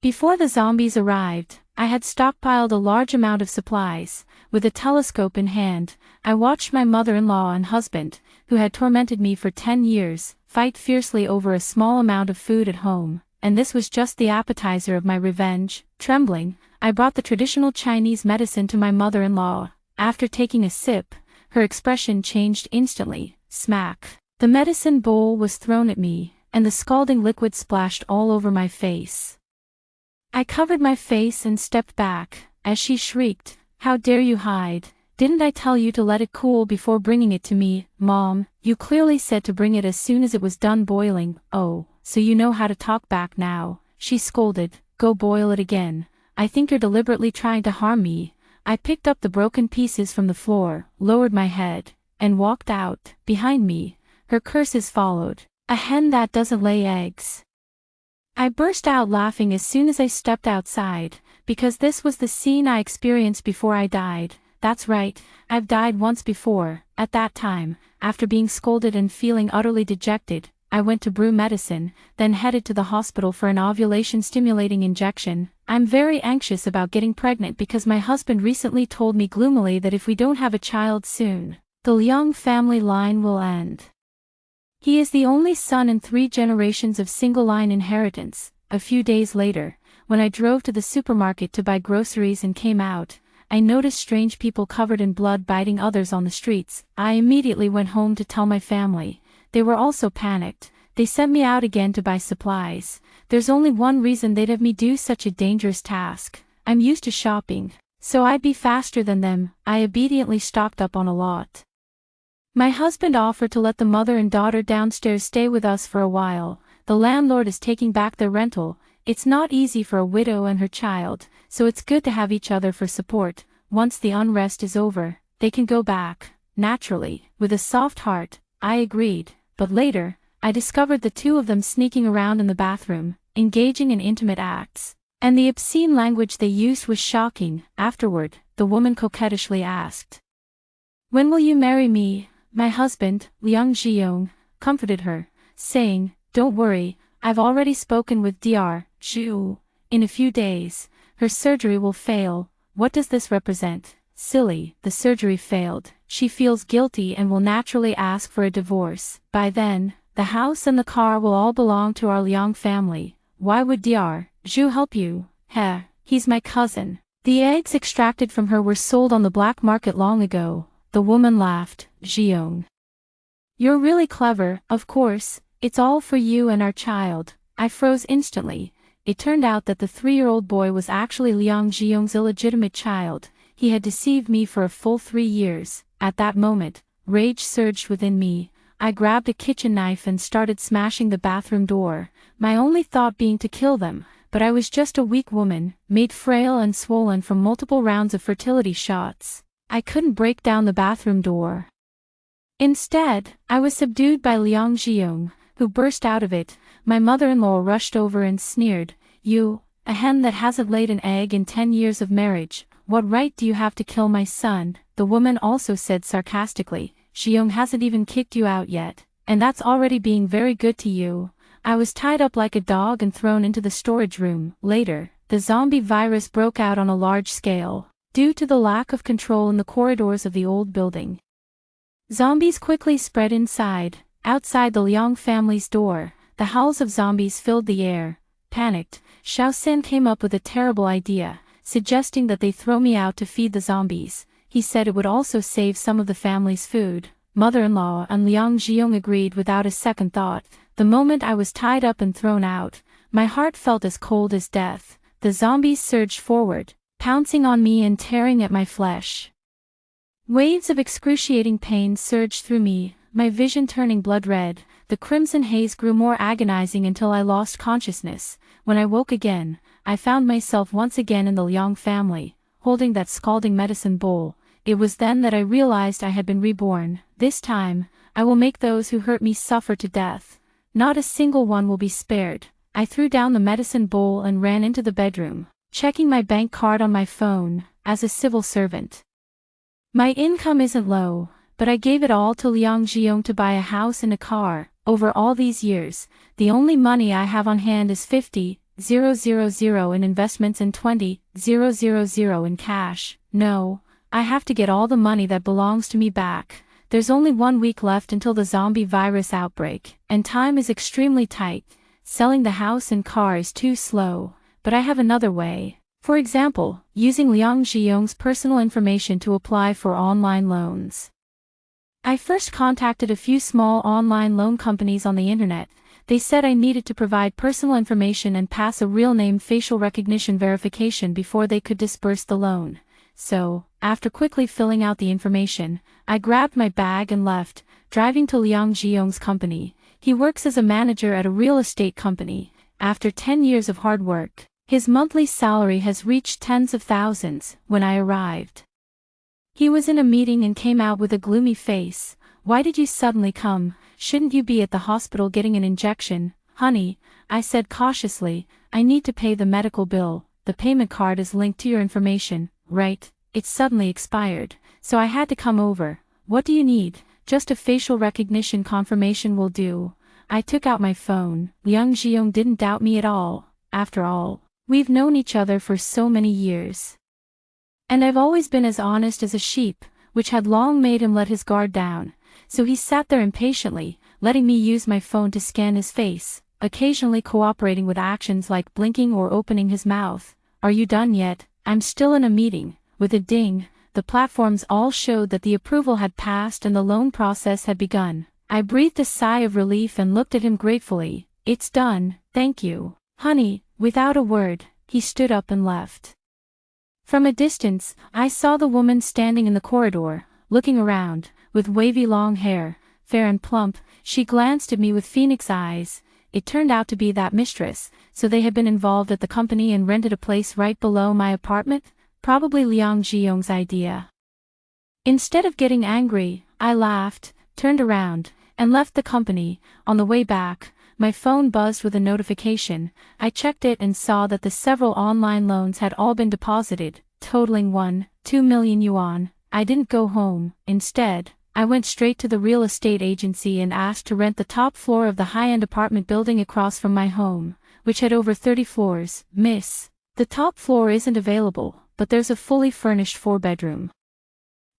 Before the zombies arrived, I had stockpiled a large amount of supplies. With a telescope in hand, I watched my mother-in-law and husband, who had tormented me for 10 years, fight fiercely over a small amount of food at home, and this was just the appetizer of my revenge. Trembling, I brought the traditional Chinese medicine to my mother-in-law. After taking a sip, her expression changed instantly. Smack! The medicine bowl was thrown at me, and the scalding liquid splashed all over my face. I covered my face and stepped back, as she shrieked, "How dare you hide? Didn't I tell you to let it cool before bringing it to me, Mom? You clearly said to bring it as soon as it was done boiling." "Oh, so you know how to talk back now," she scolded. "Go boil it again. I think you're deliberately trying to harm me." I picked up the broken pieces from the floor, lowered my head, and walked out. Behind me, her curses followed. "A hen that doesn't lay eggs." I burst out laughing as soon as I stepped outside, because this was the scene I experienced before I died. That's right, I've died once before. At that time, after being scolded and feeling utterly dejected, I went to brew medicine, then headed to the hospital for an ovulation-stimulating injection. I'm very anxious about getting pregnant because my husband recently told me gloomily that if we don't have a child soon, the Liang family line will end. He is the only son in 3 generations of single-line inheritance. A few days later, when I drove to the supermarket to buy groceries and came out, I noticed strange people covered in blood biting others on the streets. I immediately went home to tell my family. They were also panicked. They sent me out again to buy supplies. There's only one reason they'd have me do such a dangerous task. I'm used to shopping, so I'd be faster than them. I obediently stocked up on a lot. My husband offered to let the mother and daughter downstairs stay with us for a while. The landlord is taking back their rental. It's not easy for a widow and her child, so it's good to have each other for support. Once the unrest is over, they can go back. Naturally, with a soft heart, I agreed, but later, I discovered the 2 of them sneaking around in the bathroom, engaging in intimate acts. And the obscene language they used was shocking. Afterward, the woman coquettishly asked, "When will you marry me?" My husband, Liang Zhiyong, comforted her, saying, "Don't worry, I've already spoken with Dr. Zhu. In a few days, her surgery will fail." What does this represent? Silly, the surgery failed. She feels guilty and will naturally ask for a divorce. By then, the house and the car will all belong to our Liang family. Why would Dr. Zhu help you? Heh, he's my cousin. The eggs extracted from her were sold on the black market long ago. The woman laughed. "Zhiyong, you're really clever. Of course, it's all for you and our child." I froze instantly. It turned out that the 3-year-old boy was actually Liang Zhiyong's illegitimate child. He had deceived me for a full 3 years. At that moment, rage surged within me. I grabbed a kitchen knife and started smashing the bathroom door, my only thought being to kill them. But I was just a weak woman, made frail and swollen from multiple rounds of fertility shots. I couldn't break down the bathroom door. Instead, I was subdued by Liang Zhiyong, who burst out of it. My mother-in-law rushed over and sneered, "You, a hen that hasn't laid an egg in 10 years of marriage, what right do you have to kill my son?" The woman also said sarcastically, "Zhiyong hasn't even kicked you out yet, and that's already being very good to you." I was tied up like a dog and thrown into the storage room. Later, the zombie virus broke out on a large scale, due to the lack of control in the corridors of the old building. Zombies quickly spread inside. Outside the Liang family's door, the howls of zombies filled the air. Panicked, Xiaosan came up with a terrible idea, suggesting that they throw me out to feed the zombies. He said it would also save some of the family's food. Mother-in-law and Liang Zhiyong agreed without a second thought. The moment I was tied up and thrown out, my heart felt as cold as death. The zombies surged forward, pouncing on me and tearing at my flesh. Waves of excruciating pain surged through me, my vision turning blood red. The crimson haze grew more agonizing until I lost consciousness. When I woke again, I found myself once again in the Liang family, holding that scalding medicine bowl. It was then that I realized I had been reborn. This time, I will make those who hurt me suffer to death. Not a single one will be spared. I threw down the medicine bowl and ran into the bedroom, checking my bank card on my phone. As a civil servant, my income isn't low, but I gave it all to Liang Zhiyong to buy a house and a car. Over all these years, the only money I have on hand is 50 20,000 in investments and 20,000 in cash. No, I have to get all the money that belongs to me back. There's only 1 week left until the zombie virus outbreak, and time is extremely tight. Selling the house and car is too slow, but I have another way. For example, using Liang Zhiyong's personal information to apply for online loans. I first contacted a few small online loan companies on the internet. They said I needed to provide personal information and pass a real name facial recognition verification before they could disburse the loan. So, after quickly filling out the information, I grabbed my bag and left, driving to Liang Zhiyong's company. He works as a manager at a real estate company. After 10 years of hard work, his monthly salary has reached tens of thousands. When I arrived, he was in a meeting and came out with a gloomy face. "Why did you suddenly come? Shouldn't you be at the hospital getting an injection?" "Honey," I said cautiously, "I need to pay the medical bill. The payment card is linked to your information, right? It's suddenly expired, so I had to come over." "What do you need?" "Just a facial recognition confirmation will do." I took out my phone. Liang Zhiyong didn't doubt me at all. After all, we've known each other for so many years. And I've always been as honest as a sheep, which had long made him let his guard down. So he sat there impatiently, letting me use my phone to scan his face, occasionally cooperating with actions like blinking or opening his mouth. "Are you done yet?" "I'm still in a meeting." With a ding, the platforms all showed that the approval had passed and the loan process had begun. I breathed a sigh of relief and looked at him gratefully. "It's done, thank you, honey." Without a word, he stood up and left. From a distance, I saw the woman standing in the corridor, looking around. With wavy long hair, fair and plump, she glanced at me with phoenix eyes. It turned out to be that mistress, so they had been involved at the company and rented a place right below my apartment? Probably Liang Zhiyong's idea. Instead of getting angry, I laughed, turned around, and left the company. On the way back, my phone buzzed with a notification. I checked it and saw that the several online loans had all been deposited, totaling 1.2 million yuan. I didn't go home. Instead, I went straight to the real estate agency and asked to rent the top floor of the high-end apartment building across from my home, which had over 30 floors. "Miss, the top floor isn't available, but there's a fully furnished 4-bedroom,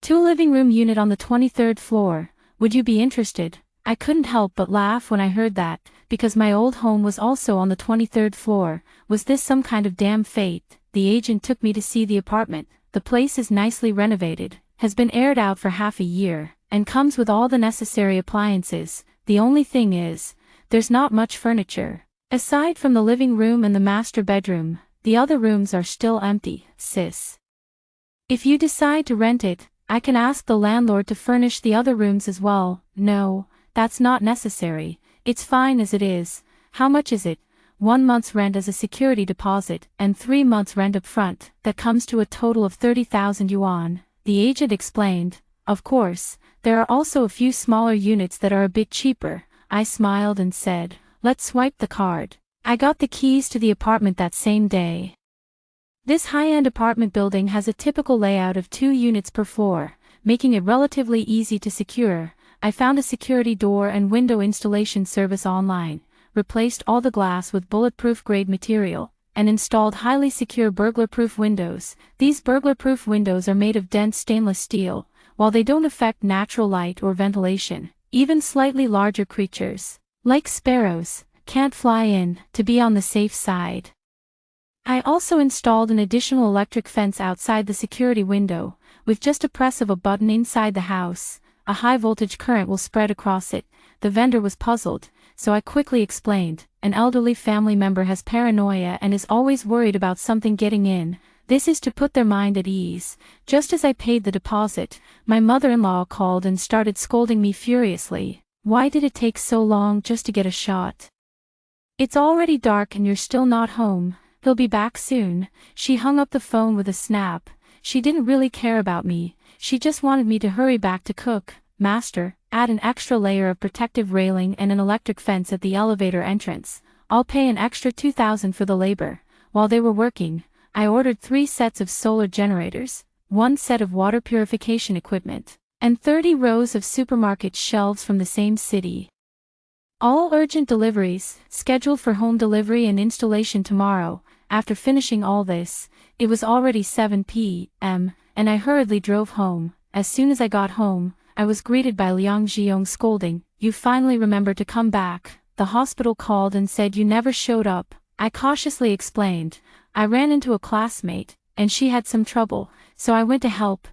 2-living room unit on the 23rd floor. Would you be interested?" I couldn't help but laugh when I heard that, because my old home was also on the 23rd floor. Was this some kind of damn fate? The agent took me to see the apartment. The place is nicely renovated, has been aired out for half a year, and comes with all the necessary appliances. The only thing is, there's not much furniture. Aside from the living room and the master bedroom, the other rooms are still empty, sis. If you decide to rent it, I can ask the landlord to furnish the other rooms as well. "No, that's not necessary. It's fine as it is." "How much is it?" 1 month's rent as a security deposit, and 3 months rent up front. That comes to a total of 30,000 yuan. The agent explained. "Of course, there are also a few smaller units that are a bit cheaper." I smiled and said, "Let's swipe the card." I got the keys to the apartment that same day. This high-end apartment building has a typical layout of 2 units per floor, making it relatively easy to secure. I found a security door and window installation service online, replaced all the glass with bulletproof grade material, and installed highly secure burglar-proof windows. These burglar-proof windows are made of dense stainless steel. While they don't affect natural light or ventilation, even slightly larger creatures, like sparrows, can't fly in. To be on the safe side, I also installed an additional electric fence outside the security window. With just a press of a button inside the house, a high-voltage current will spread across it. The vendor was puzzled, so I quickly explained. An elderly family member has paranoia and is always worried about something getting in. This is to put their mind at ease. Just as I paid the deposit, my mother-in-law called and started scolding me furiously. "Why did it take so long just to get a shot? It's already dark and you're still not home. He'll be back soon." She hung up the phone with a snap. She didn't really care about me. She just wanted me to hurry back to cook. "Master, add an extra layer of protective railing and an electric fence at the elevator entrance. I'll pay an extra 2,000 for the labor." While they were working, I ordered 3 sets of solar generators, 1 set of water purification equipment, and 30 rows of supermarket shelves from the same city. All urgent deliveries, scheduled for home delivery and installation tomorrow. After finishing all this, it was already 7 p.m., and I hurriedly drove home. As soon as I got home, I was greeted by Liang Zhiyong scolding, "You finally remembered to come back. The hospital called and said you never showed up." I cautiously explained, "I ran into a classmate, and she had some trouble, so I went to help.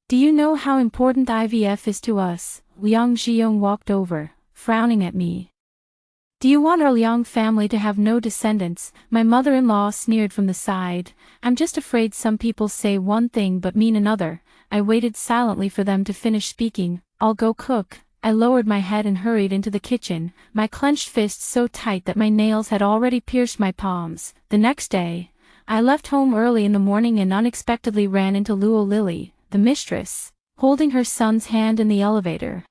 Do you know how important IVF is to us?" Liang Zhiyong walked over, frowning at me. "Do you want our Liang family to have no descendants?" My mother-in-law sneered from the side. "I'm just afraid some people say one thing but mean another." I waited silently for them to finish speaking. "I'll go cook." I lowered my head and hurried into the kitchen, my clenched fists so tight that my nails had already pierced my palms. The next day, I left home early in the morning and unexpectedly ran into Luo Lily, the mistress, holding her son's hand in the elevator.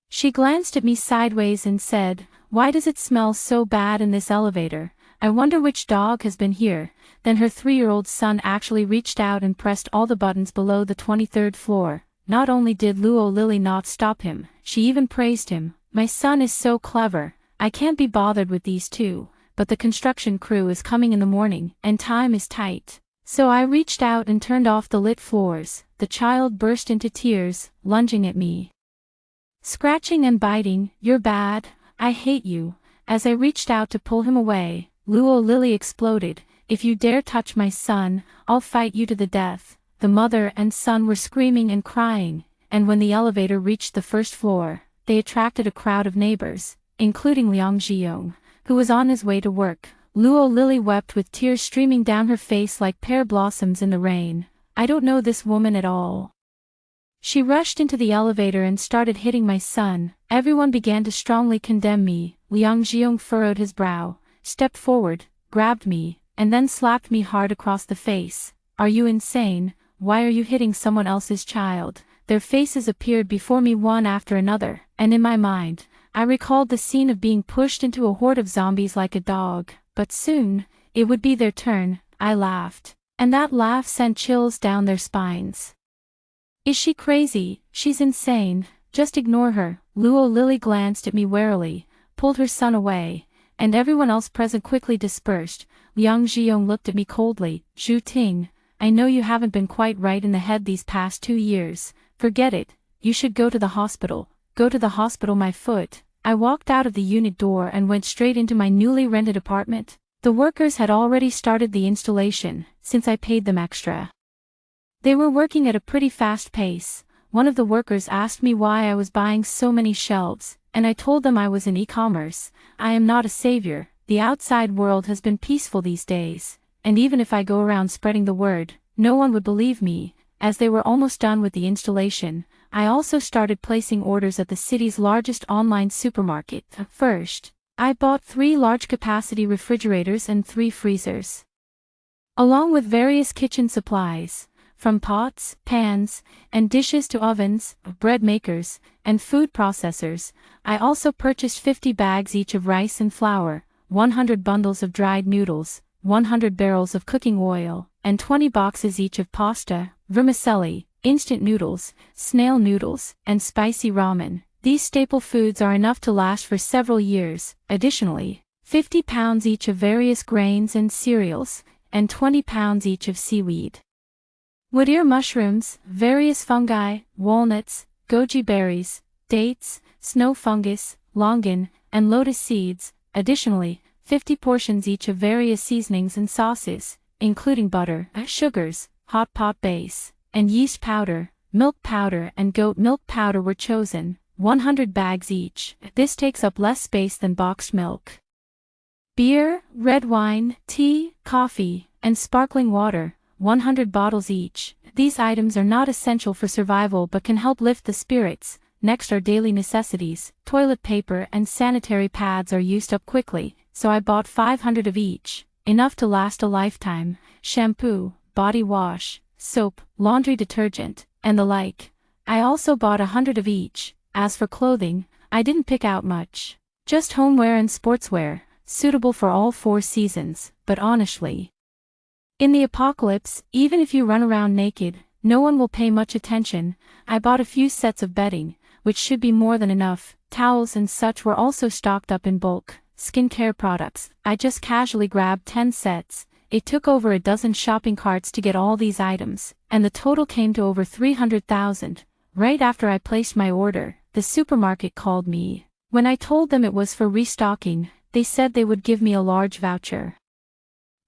She glanced at me sideways and said, "Why does it smell so bad in this elevator? I wonder which dog has been here." Then her 3-year-old son actually reached out and pressed all the buttons below the 23rd floor. Not only did Luo Lily not stop him, she even praised him. "My son is so clever. I can't be bothered with these two, but the construction crew is coming in the morning, and time is tight." So I reached out and turned off the lit floors. The child burst into tears, lunging at me, scratching and biting. "You're bad. I hate you." As I reached out to pull him away, Luo Lily exploded, "If you dare touch my son, I'll fight you to the death." The mother and son were screaming and crying, and when the elevator reached the first floor, they attracted a crowd of neighbors, including Liang Zhiyong, who was on his way to work. Luo Lily wept with tears streaming down her face like pear blossoms in the rain. "I don't know this woman at all." She rushed into the elevator and started hitting my son. Everyone began to strongly condemn me. Liang Zhiyong furrowed his brow, stepped forward, grabbed me, and then slapped me hard across the face. "Are you insane? Why are you hitting someone else's child?" Their faces appeared before me one after another, and in my mind, I recalled the scene of being pushed into a horde of zombies like a dog. But soon, it would be their turn. I laughed, and that laugh sent chills down their spines. "Is she crazy? She's insane. Just ignore her." Luo Lily glanced at me warily, pulled her son away, and everyone else present quickly dispersed. Liang Zhiyong looked at me coldly. "Zhu Ting, I know you haven't been quite right in the head these past 2 years. Forget it. You should go to the hospital." "Go to the hospital, my foot." I walked out of the unit door and went straight into my newly rented apartment. The workers had already started the installation, since I paid them extra. They were working at a pretty fast pace. One of the workers asked me why I was buying so many shelves, and I told them I was in e-commerce. I am not a savior. The outside world has been peaceful these days, and even if I go around spreading the word, no one would believe me. As they were almost done with the installation, I also started placing orders at the city's largest online supermarket. First, I bought 3 large-capacity refrigerators and 3 freezers, along with various kitchen supplies, from pots, pans, and dishes to ovens, bread makers, and food processors. I also purchased 50 bags each of rice and flour, 100 bundles of dried noodles, 100 barrels of cooking oil, and 20 boxes each of pasta, vermicelli, instant noodles, snail noodles, and spicy ramen. These staple foods are enough to last for several years. Additionally, 50 pounds each of various grains and cereals, and 20 pounds each of seaweed, wood ear mushrooms, various fungi, walnuts, goji berries, dates, snow fungus, longan, and lotus seeds. Additionally, 50 portions each of various seasonings and sauces, including butter, sugars, hot pot base, and yeast powder. Milk powder and goat milk powder were chosen, 100 bags each. This takes up less space than boxed milk. Beer, red wine, tea, coffee, and sparkling water, 100 bottles each. These items are not essential for survival but can help lift the spirits. Next are daily necessities. Toilet paper and sanitary pads are used up quickly, so I bought 500 of each, enough to last a lifetime. Shampoo, body wash, soap, laundry detergent, and the like. I also bought 100 of each. As for clothing, I didn't pick out much. Just homeware and sportswear, suitable for all 4 seasons, but honestly, in the apocalypse, even if you run around naked, no one will pay much attention. I bought a few sets of bedding, which should be more than enough. towels and such were also stocked up in bulk. Skincare products, I just casually grabbed 10 sets. It took over a dozen shopping carts to get all these items, and the total came to over 300,000. Right after I placed my order, the supermarket called me. When I told them it was for restocking, they said they would give me a large voucher.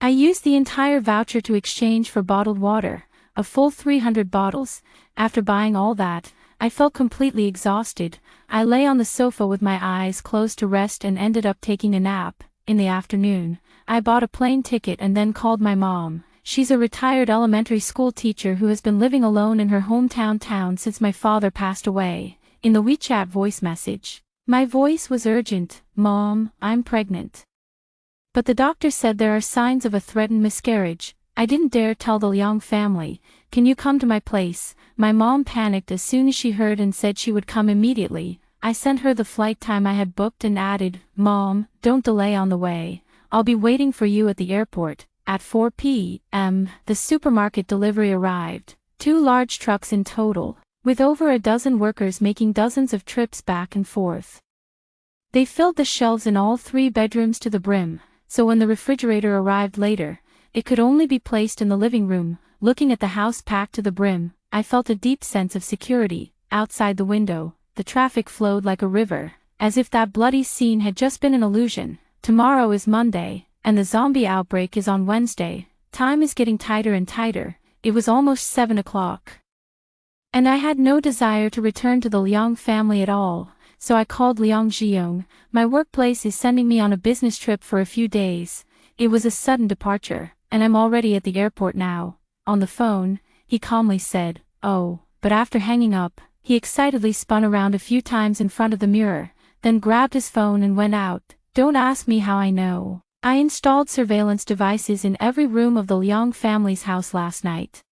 I used the entire voucher to exchange for bottled water, a full 300 bottles. After buying all that, I felt completely exhausted. I lay on the sofa with my eyes closed to rest and ended up taking a nap. In the afternoon, I bought a plane ticket and then called my mom. She's a retired elementary school teacher who has been living alone in her hometown town since my father passed away. In the WeChat voice message, my voice was urgent. Mom, I'm pregnant. But the doctor said there are signs of a threatened miscarriage. I didn't dare tell the Liang family. Can you come to my place? My mom panicked as soon as she heard and said she would come immediately. I sent her the flight time I had booked and added, Mom, don't delay on the way. I'll be waiting for you at the airport. At 4 p.m., the supermarket delivery arrived. 2 large trucks in total, with over a dozen workers making dozens of trips back and forth. They filled the shelves in all 3 bedrooms to the brim, so when the refrigerator arrived later, it could only be placed in the living room. Looking at the house packed to the brim, I felt a deep sense of security. Outside the window, the traffic flowed like a river, as if that bloody scene had just been an illusion. Tomorrow is Monday, and the zombie outbreak is on Wednesday. Time is getting tighter and tighter. It was almost 7 o'clock. And I had no desire to return to the Liang family at all, so I called Liang Zhiyong. My workplace is sending me on a business trip for a few days. It was a sudden departure, and I'm already at the airport now. On the phone, he calmly said, "Oh," but after hanging up, he excitedly spun around a few times in front of the mirror, then grabbed his phone and went out. Don't ask me how I know. I installed surveillance devices in every room of the Liang family's house last night.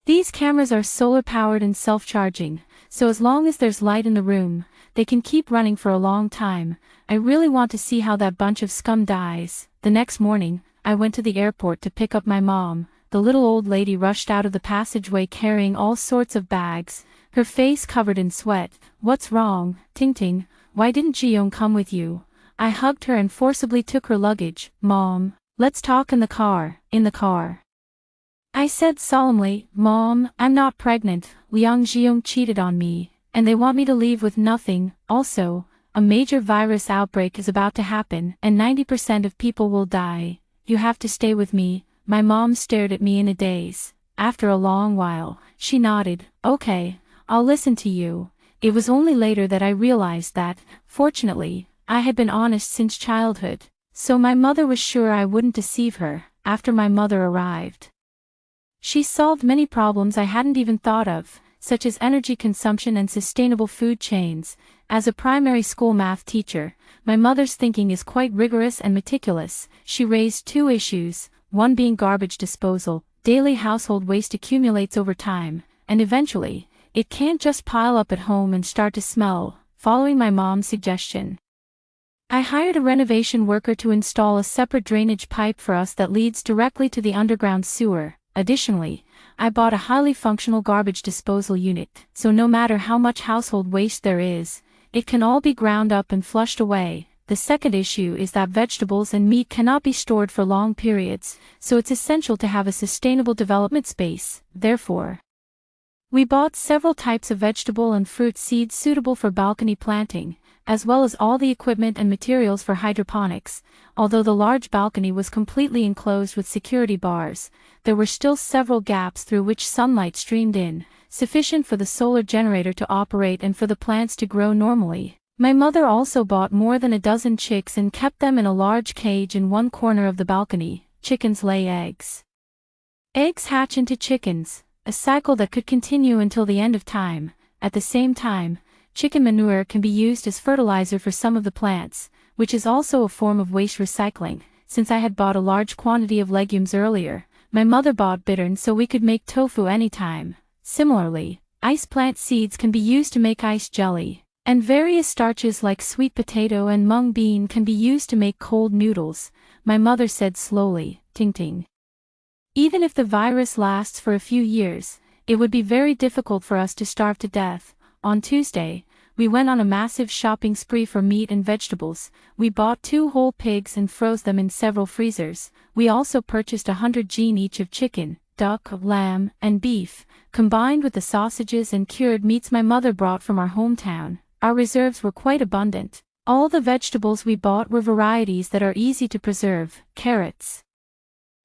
These cameras are solar-powered and self-charging, so as long as there's light in the room, they can keep running for a long time. I really want to see how that bunch of scum dies. The next morning, I went to the airport to pick up my mom. The little old lady rushed out of the passageway carrying all sorts of bags, her face covered in sweat. What's wrong, Ting Ting? Why didn't Zhiyong come with you? I hugged her and forcibly took her luggage. Mom, let's talk in the car. In the car, I said solemnly. Mom, I'm not pregnant. Liang Zhiyong cheated on me, and they want me to leave with nothing. Also, a major virus outbreak is about to happen, and 90% of people will die. You have to stay with me. My mom stared at me in a daze. After a long while, she nodded. Okay, I'll listen to you. It was only later that I realized that, fortunately, I had been honest since childhood, so my mother was sure I wouldn't deceive her. After my mother arrived, she solved many problems I hadn't even thought of, such as energy consumption and sustainable food chains. As a primary school math teacher, my mother's thinking is quite rigorous and meticulous. She raised 2 issues, one being garbage disposal. Daily household waste accumulates over time, and eventually, it can't just pile up at home and start to smell. Following my mom's suggestion, I hired a renovation worker to install a separate drainage pipe for us that leads directly to the underground sewer. Additionally, I bought a highly functional garbage disposal unit, so no matter how much household waste there is, it can all be ground up and flushed away. The second issue is that vegetables and meat cannot be stored for long periods, so it's essential to have a sustainable development space. Therefore, we bought several types of vegetable and fruit seeds suitable for balcony planting, as well as all the equipment and materials for hydroponics. Although the large balcony was completely enclosed with security bars, there were still several gaps through which sunlight streamed in, sufficient for the solar generator to operate and for the plants to grow normally. My mother also bought more than a dozen chicks and kept them in a large cage in one corner of the balcony. Chickens lay eggs. Eggs hatch into chickens, a cycle that could continue until the end of time. At the same time, chicken manure can be used as fertilizer for some of the plants, which is also a form of waste recycling. Since I had bought a large quantity of legumes earlier, my mother bought bittern so we could make tofu anytime. Similarly, ice plant seeds can be used to make ice jelly, and various starches like sweet potato and mung bean can be used to make cold noodles. My mother said slowly, Ting Ting, even if the virus lasts for a few years, it would be very difficult for us to starve to death. On Tuesday, we went on a massive shopping spree for meat and vegetables. We bought 2 whole pigs and froze them in several freezers. We also purchased 100 jin each of chicken, duck, lamb, and beef, combined with the sausages and cured meats my mother brought from our hometown. Our reserves were quite abundant. All the vegetables we bought were varieties that are easy to preserve: carrots,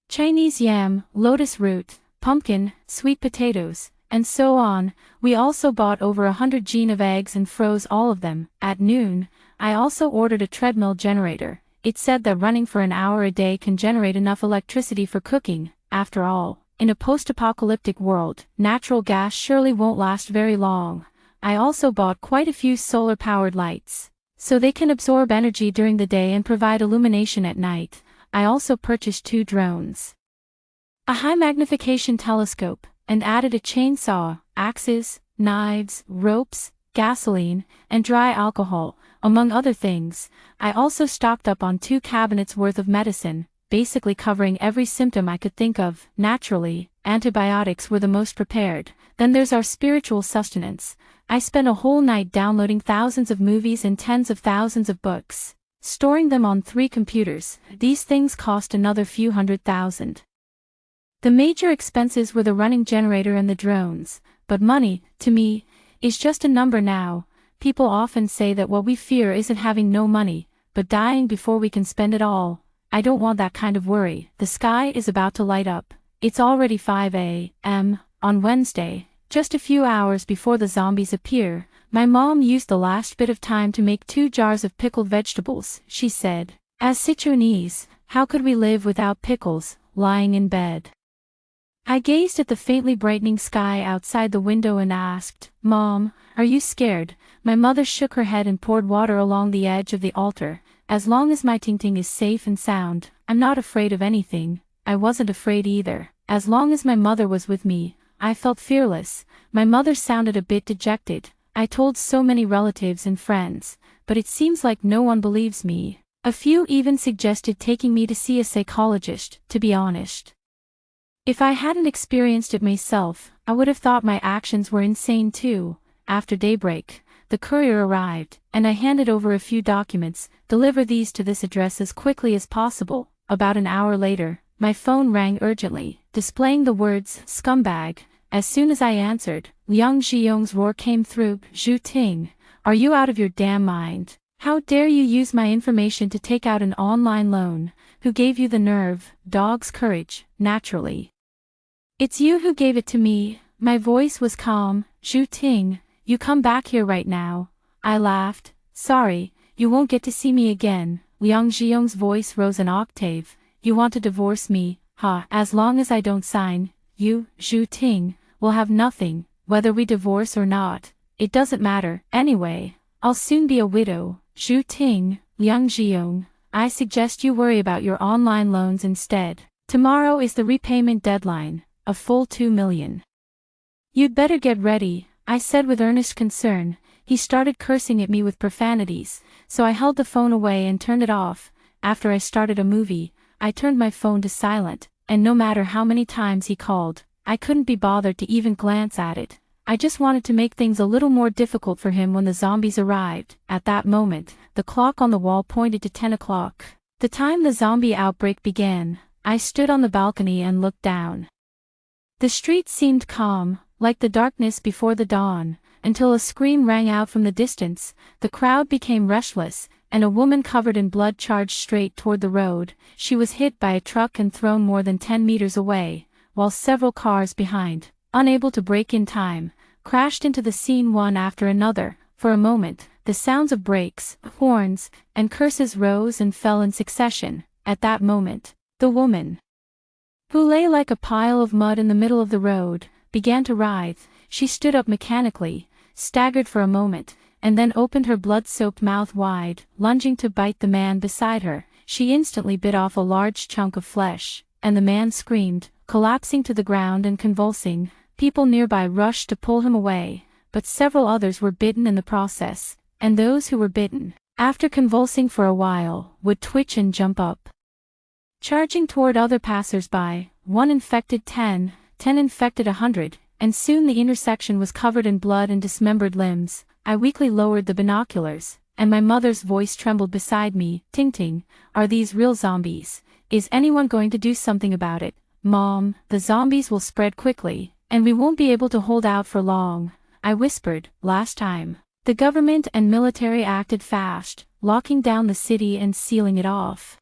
Chinese yam, lotus root, pumpkin, sweet potatoes, and so on. We also bought over 100 jin of eggs and froze all of them. At noon, I also ordered a treadmill generator. It said that running for an hour a day can generate enough electricity for cooking. After all, in a post-apocalyptic world, natural gas surely won't last very long. I also bought quite a few solar-powered lights, so they can absorb energy during the day and provide illumination at night. I also purchased 2 drones, a high-magnification telescope, and added a chainsaw, axes, knives, ropes, gasoline, and dry alcohol, among other things. I also stocked up on 2 cabinets worth of medicine, basically covering every symptom I could think of. Naturally, antibiotics were the most prepared. Then there's our spiritual sustenance. I spent a whole night downloading thousands of movies and tens of thousands of books, storing them on 3 computers. These things cost another few $100,000. The major expenses were the running generator and the drones, but money, to me, is just a number now. People often say that what we fear isn't having no money, but dying before we can spend it all. I don't want that kind of worry. The sky is about to light up. It's already 5 a.m. on Wednesday, just a few hours before the zombies appear. My mom used the last bit of time to make 2 jars of pickled vegetables. She said, "As Sichuanese, how could we live without pickles?" Lying in bed, I gazed at the faintly brightening sky outside the window and asked, "Mom, are you scared?" My mother shook her head and poured water along the edge of the altar. "As long as my ting-ting is safe and sound, I'm not afraid of anything." I wasn't afraid either. As long as my mother was with me, I felt fearless. My mother sounded a bit dejected. I told so many relatives and friends, but it seems like no one believes me. A few even suggested taking me to see a psychologist. To be honest, if I hadn't experienced it myself, I would have thought my actions were insane too. After daybreak, the courier arrived, and I handed over a few documents. "Deliver these to this address as quickly as possible." About an hour later, my phone rang urgently, displaying the words, "Scumbag." As soon as I answered, Liang Zhiyong's roar came through. "Zhu Ting, are you out of your damn mind? How dare you use my information to take out an online loan? Who gave you the nerve?" Dog's courage, naturally. "It's you who gave it to me." My voice was calm. "Zhu Ting, you come back here right now." I laughed. "Sorry, you won't get to see me again." Liang Zhiyong's voice rose an octave. "You want to divorce me, huh? As long as I don't sign, you, Zhu Ting, will have nothing. Whether we divorce or not, it doesn't matter. Anyway, I'll soon be a widow." "Zhu Ting, Liang Zhiyong, I suggest you worry about your online loans instead. Tomorrow is the repayment deadline, a full 2 million. You'd better get ready," I said with earnest concern. He started cursing at me with profanities, so I held the phone away and turned it off. After I started a movie, I turned my phone to silent, and no matter how many times he called, I couldn't be bothered to even glance at it. I just wanted to make things a little more difficult for him when the zombies arrived. At that moment, the clock on the wall pointed to 10 o'clock. The time the zombie outbreak began. I stood on the balcony and looked down. The street seemed calm, like the darkness before the dawn, until a scream rang out from the distance. The crowd became restless, and a woman covered in blood charged straight toward the road. She was hit by a truck and thrown more than 10 meters away, while several cars behind, unable to brake in time, crashed into the scene one after another. For a moment, the sounds of brakes, horns, and curses rose and fell in succession. At that moment, the woman, who lay like a pile of mud in the middle of the road, began to writhe. She stood up mechanically, staggered for a moment, and then opened her blood-soaked mouth wide, lunging to bite the man beside her. She instantly bit off a large chunk of flesh, and the man screamed, collapsing to the ground and convulsing. People nearby rushed to pull him away, but several others were bitten in the process, and those who were bitten, after convulsing for a while, would twitch and jump up, charging toward other passers-by. One infected 10 infected 100, and soon the intersection was covered in blood and dismembered limbs. I weakly lowered the binoculars, and my mother's voice trembled beside me. Ting Ting, are these real zombies? Is anyone going to do something about it? Mom, the zombies will spread quickly, and we won't be able to hold out for long, I whispered. Last time, the government and military acted fast, locking down the city and sealing it off.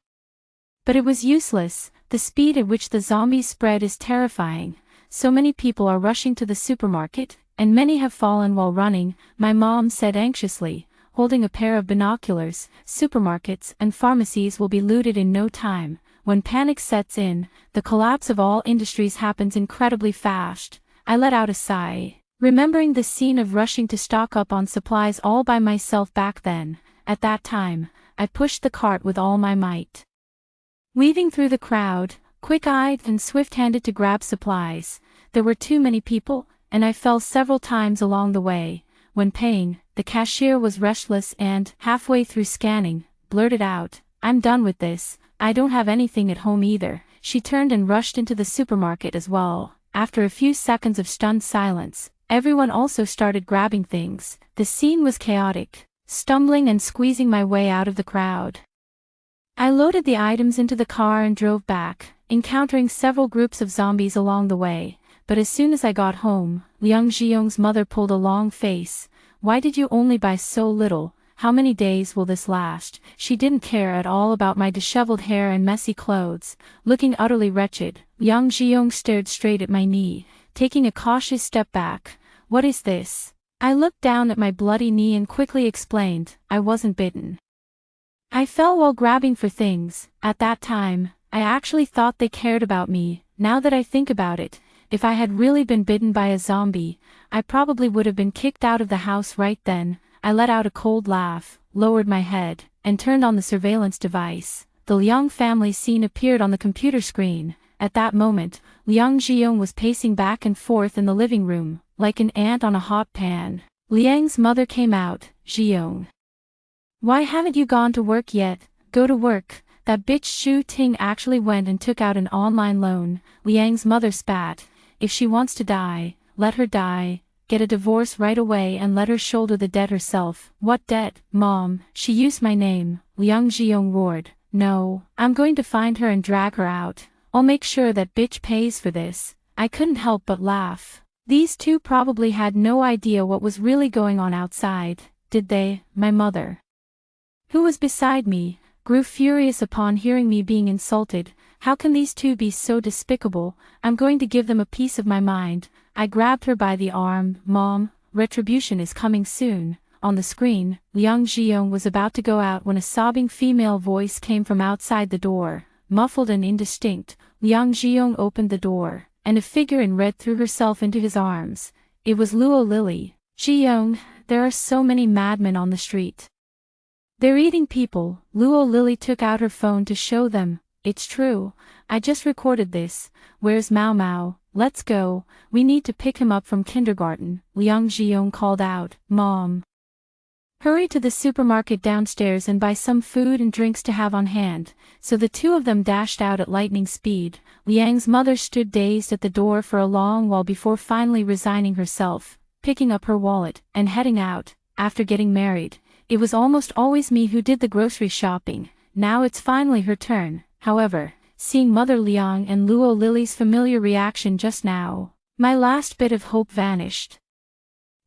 But it was useless. The speed at which the zombies spread is terrifying. So many people are rushing to the supermarket, and many have fallen while running, my mom said anxiously, holding a pair of binoculars. Supermarkets and pharmacies will be looted in no time. When panic sets in, the collapse of all industries happens incredibly fast. I let out a sigh, remembering the scene of rushing to stock up on supplies all by myself back then. At that time, I pushed the cart with all my might. Weaving through the crowd, quick-eyed and swift-handed to grab supplies, there were too many people, and I fell several times along the way. When paying, the cashier was restless and, halfway through scanning, blurted out, "I'm done with this, I don't have anything at home either." She turned and rushed into the supermarket as well. After a few seconds of stunned silence, everyone also started grabbing things. The scene was chaotic, stumbling and squeezing my way out of the crowd. I loaded the items into the car and drove back, encountering several groups of zombies along the way. But as soon as I got home, Liang Zhiyong's mother pulled a long face. "Why did you only buy so little? How many days will this last?" She didn't care at all about my disheveled hair and messy clothes. Looking utterly wretched, Liang Zhiyong stared straight at my knee, taking a cautious step back. "What is this?" I looked down at my bloody knee and quickly explained, "I wasn't bitten. I fell while grabbing for things." At that time, I actually thought they cared about me. Now that I think about it, if I had really been bitten by a zombie, I probably would have been kicked out of the house right then. I let out a cold laugh, lowered my head, and turned on the surveillance device. The Liang family scene appeared on the computer screen. At that moment, Liang Zhiyong was pacing back and forth in the living room, like an ant on a hot pan. Liang's mother came out. "Zhiyong, why haven't you gone to work yet?" "Go to work. That bitch Shu Ting actually went and took out an online loan." Liang's mother spat. "If she wants to die, let her die. Get a divorce right away and let her shoulder the debt herself." "What debt, Mom? She used my name," Liang Zhiyong roared. "No, I'm going to find her and drag her out. I'll make sure that bitch pays for this." I couldn't help but laugh. These two probably had no idea what was really going on outside, did they? My mother, who was beside me, grew furious upon hearing me being insulted. How can these two be so despicable? I'm going to give them a piece of my mind. I grabbed her by the arm. "Mom, retribution is coming soon." On the screen, Liang Zhiyong was about to go out when a sobbing female voice came from outside the door. Muffled and indistinct, Liang Zhiyong opened the door, and a figure in red threw herself into his arms. It was Luo Lily. "Zhiyong, there are so many madmen on the street. They're eating people." Luo Lily took out her phone to show them. "It's true. I just recorded this. Where's Mao Mao? Let's go. We need to pick him up from kindergarten." Liang Zhiyong called out. "Mom, hurry to the supermarket downstairs and buy some food and drinks to have on hand." So the two of them dashed out at lightning speed. Liang's mother stood dazed at the door for a long while before finally resigning herself, picking up her wallet, and heading out. After getting married, it was almost always me who did the grocery shopping. Now it's finally her turn. However, seeing Mother Liang and Luo Lily's familiar reaction just now, my last bit of hope vanished.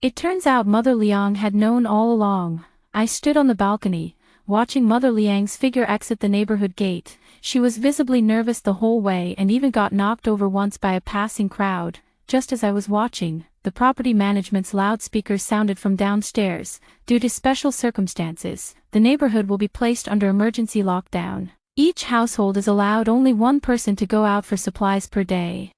It turns out Mother Liang had known all along. I stood on the balcony, watching Mother Liang's figure exit the neighborhood gate. She was visibly nervous the whole way and even got knocked over once by a passing crowd. Just as I was watching, the property management's loudspeakers sounded from downstairs. "Due to special circumstances, the neighborhood will be placed under emergency lockdown. Each household is allowed only one person to go out for supplies per day."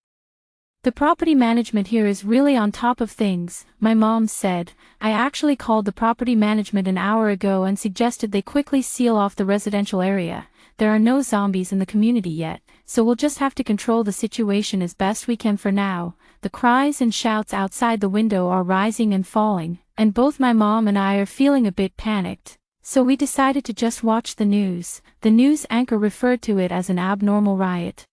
"The property management here is really on top of things," my mom said. "I actually called the property management an hour ago and suggested they quickly seal off the residential area. There are no zombies in the community yet, so we'll just have to control the situation as best we can for now." The cries and shouts outside the window are rising and falling, and both my mom and I are feeling a bit panicked. So we decided to just watch the news. The news anchor referred to it as an abnormal riot.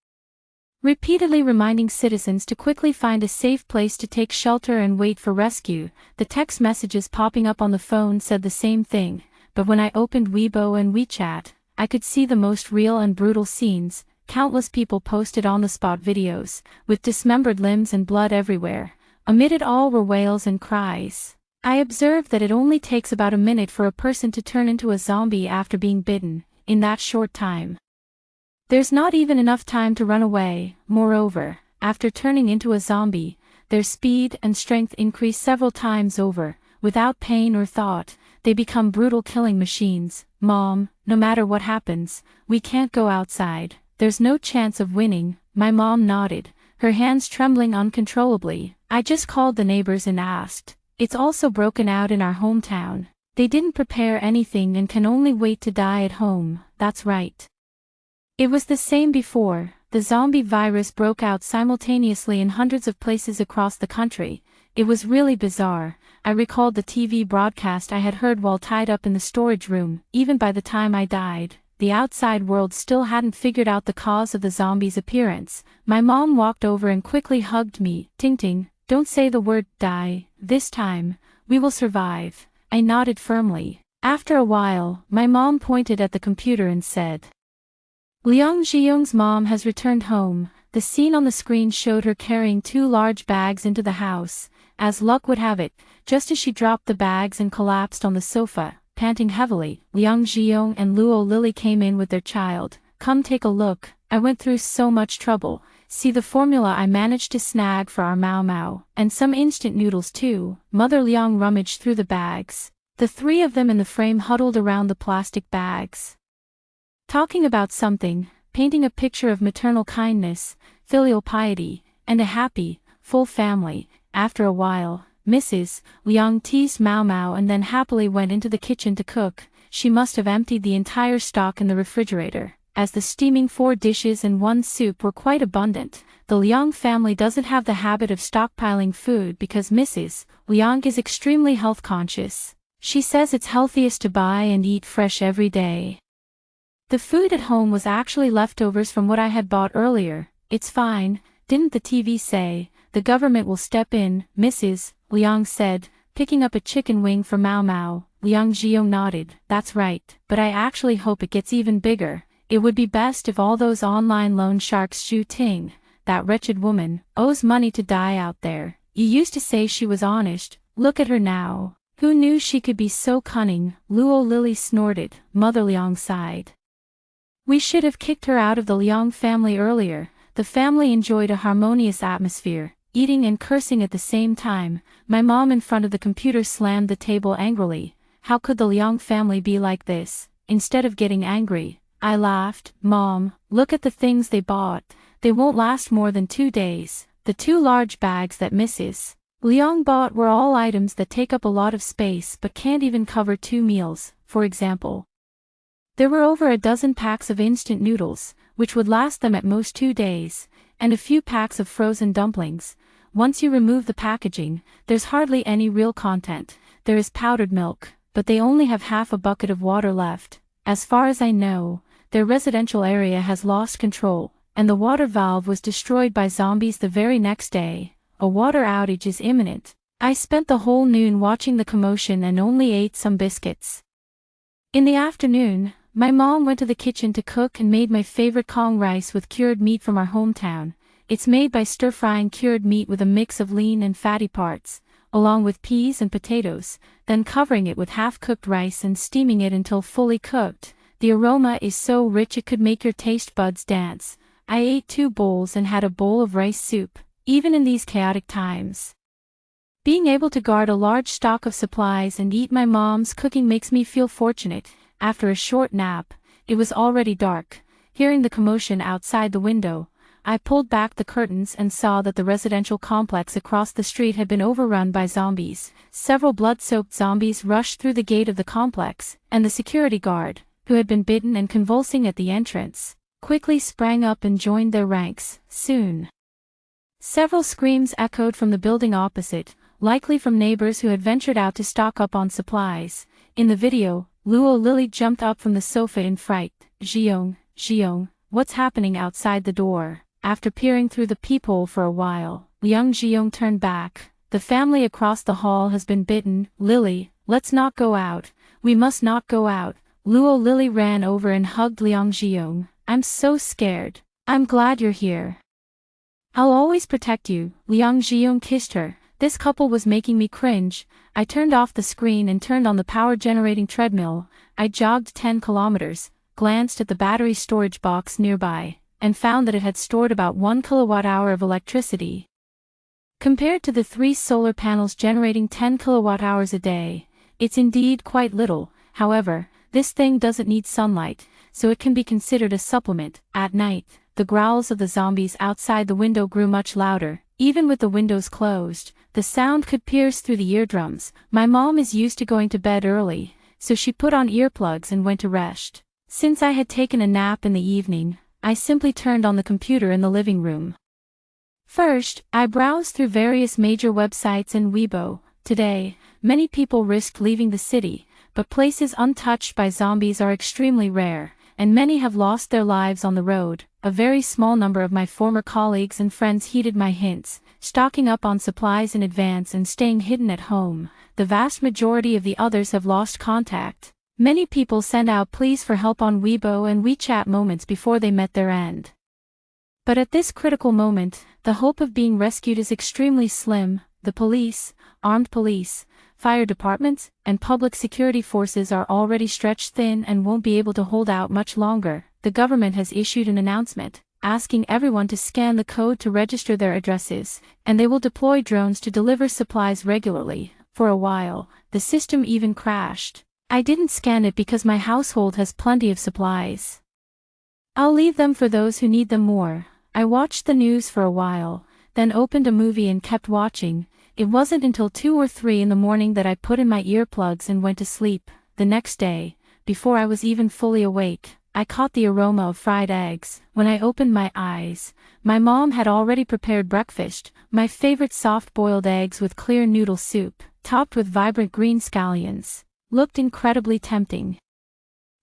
repeatedly reminding citizens to quickly find a safe place to take shelter and wait for rescue. The text messages popping up on the phone said the same thing, but when I opened Weibo and WeChat, I could see the most real and brutal scenes. Countless people posted on-the-spot videos, with dismembered limbs and blood everywhere. Amid it all were wails and cries. I observed that it only takes about a minute for a person to turn into a zombie after being bitten, in that short time. There's not even enough time to run away. Moreover, after turning into a zombie, their speed and strength increase several times over. Without pain or thought, they become brutal killing machines. Mom, no matter what happens, we can't go outside. There's no chance of winning. My mom nodded, her hands trembling uncontrollably. I just called the neighbors and asked. It's also broken out in our hometown. They didn't prepare anything and can only wait to die at home. That's right. It was the same before. The zombie virus broke out simultaneously in hundreds of places across the country. It was really bizarre. I recalled the TV broadcast I had heard while tied up in the storage room. Even by the time I died, the outside world still hadn't figured out the cause of the zombie's appearance. My mom walked over and quickly hugged me. Ting Ting, don't say the word die. This time, we will survive. I nodded firmly. After a while, my mom pointed at the computer and said, Liang Zhiyong's mom has returned home. The scene on the screen showed her carrying 2 large bags into the house. As luck would have it, just as she dropped the bags and collapsed on the sofa, panting heavily, Liang Zhiyong and Luo Lily came in with their child. Come take a look. I went through so much trouble. See the formula I managed to snag for our Mao Mao, and some instant noodles too. Mother Liang rummaged through the bags. The 3 of them in the frame huddled around the plastic bags, talking about something, painting a picture of maternal kindness, filial piety, and a happy, full family. After a while, Mrs. Liang teased Mao Mao and then happily went into the kitchen to cook. She must have emptied the entire stock in the refrigerator, as the steaming 4 dishes and 1 soup were quite abundant. The Liang family doesn't have the habit of stockpiling food because Mrs. Liang is extremely health conscious. She says it's healthiest to buy and eat fresh every day. The food at home was actually leftovers from what I had bought earlier. It's fine, didn't the TV say? The government will step in, Mrs. Liang said, picking up a chicken wing for Mao Mao. Liang Zhiyong nodded. That's right, but I actually hope it gets even bigger. It would be best if all those online loan sharks Xu Ting, that wretched woman, owes money to die out there. You used to say she was honest, look at her now. Who knew she could be so cunning? Luo Lily snorted. Mother Liang sighed. We should have kicked her out of the Liang family earlier. The family enjoyed a harmonious atmosphere, eating and cursing at the same time. My mom in front of the computer slammed the table angrily. How could the Liang family be like this? Instead of getting angry, I laughed. Mom, look at the things they bought. They won't last more than 2 days. The 2 large bags that Mrs. Liang bought were all items that take up a lot of space but can't even cover 2 meals. For example, there were over a dozen packs of instant noodles, which would last them at most 2 days, and a few packs of frozen dumplings. Once you remove the packaging, there's hardly any real content. There is powdered milk, but they only have half a bucket of water left. As far as I know, their residential area has lost control, and the water valve was destroyed by zombies the very next day. A water outage is imminent. I spent the whole noon watching the commotion and only ate some biscuits. In the afternoon, my mom went to the kitchen to cook and made my favorite Kong rice with cured meat from our hometown. It's made by stir-frying cured meat with a mix of lean and fatty parts, along with peas and potatoes, then covering it with half-cooked rice and steaming it until fully cooked. The aroma is so rich it could make your taste buds dance. I ate 2 bowls and had a bowl of rice soup. Even in these chaotic times, being able to guard a large stock of supplies and eat my mom's cooking makes me feel fortunate. After a short nap, it was already dark. Hearing the commotion outside the window, I pulled back the curtains and saw that the residential complex across the street had been overrun by zombies. Several blood-soaked zombies rushed through the gate of the complex, and the security guard, who had been bitten and convulsing at the entrance, quickly sprang up and joined their ranks. Soon, several screams echoed from the building opposite, likely from neighbors who had ventured out to stock up on supplies. In the video, Luo Lily jumped up from the sofa in fright. Zhiyong, what's happening outside the door? after peering through the peephole for a while. Liang Zhiyong turned back. The family across the hall has been bitten. Lily, let's not go out. We must not go out. Luo Lily ran over and hugged Liang Zhiyong. I'm so scared. I'm glad you're here. I'll always protect you. Liang Zhiyong kissed her. This couple was making me cringe. I turned off the screen and turned on the power-generating treadmill. I jogged 10 kilometers, glanced at the battery storage box nearby, and found that it had stored about 1 kilowatt-hour of electricity. Compared to the 3 solar panels generating 10 kilowatt-hours a day, it's indeed quite little. However, this thing doesn't need sunlight, so it can be considered a supplement. At night, the growls of the zombies outside the window grew much louder. Even with the windows closed, the sound could pierce through the eardrums. My mom is used to going to bed early, so she put on earplugs and went to rest. Since I had taken a nap in the evening, I simply turned on the computer in the living room. First, I browsed through various major websites and Weibo. Today, many people risked leaving the city, but places untouched by zombies are extremely rare, and many have lost their lives on the road. A very small number of my former colleagues and friends heeded my hints, stocking up on supplies in advance and staying hidden at home. The vast majority of the others have lost contact. Many people sent out pleas for help on Weibo and WeChat moments before they met their end. But at this critical moment, the hope of being rescued is extremely slim. The police, armed police, fire departments, and public security forces are already stretched thin and won't be able to hold out much longer. The government has issued an announcement, asking everyone to scan the code to register their addresses, and they will deploy drones to deliver supplies regularly. For a while, the system even crashed. I didn't scan it because my household has plenty of supplies. I'll leave them for those who need them more. I watched the news for a while, then opened a movie and kept watching. It wasn't until 2 or 3 in the morning that I put in my earplugs and went to sleep. The next day, before I was even fully awake, I caught the aroma of fried eggs. When I opened my eyes, my mom had already prepared breakfast, my favorite soft-boiled eggs with clear noodle soup, topped with vibrant green scallions. Looked incredibly tempting.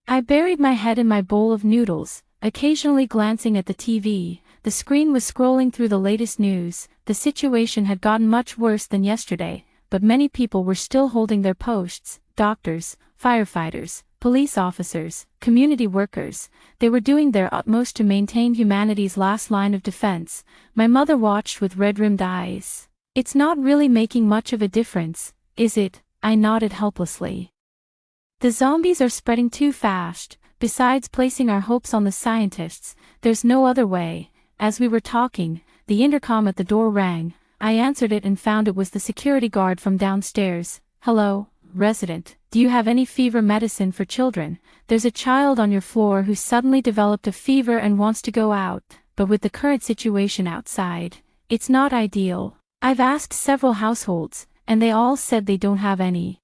I buried my head in my bowl of noodles, occasionally glancing at the TV. The screen was scrolling through the latest news. The situation had gotten much worse than yesterday, but many people were still holding their posts. Doctors, firefighters, police officers, community workers, they were doing their utmost to maintain humanity's last line of defense. My mother watched with red-rimmed eyes. It's not really making much of a difference, is it? I nodded helplessly. The zombies are spreading too fast. Besides placing our hopes on the scientists, there's no other way. As we were talking, the intercom at the door rang. I answered it and found it was the security guard from downstairs. Hello, resident. Do you have any fever medicine for children? There's a child on your floor who suddenly developed a fever and wants to go out, but with the current situation outside, it's not ideal. I've asked several households, and they all said they don't have any.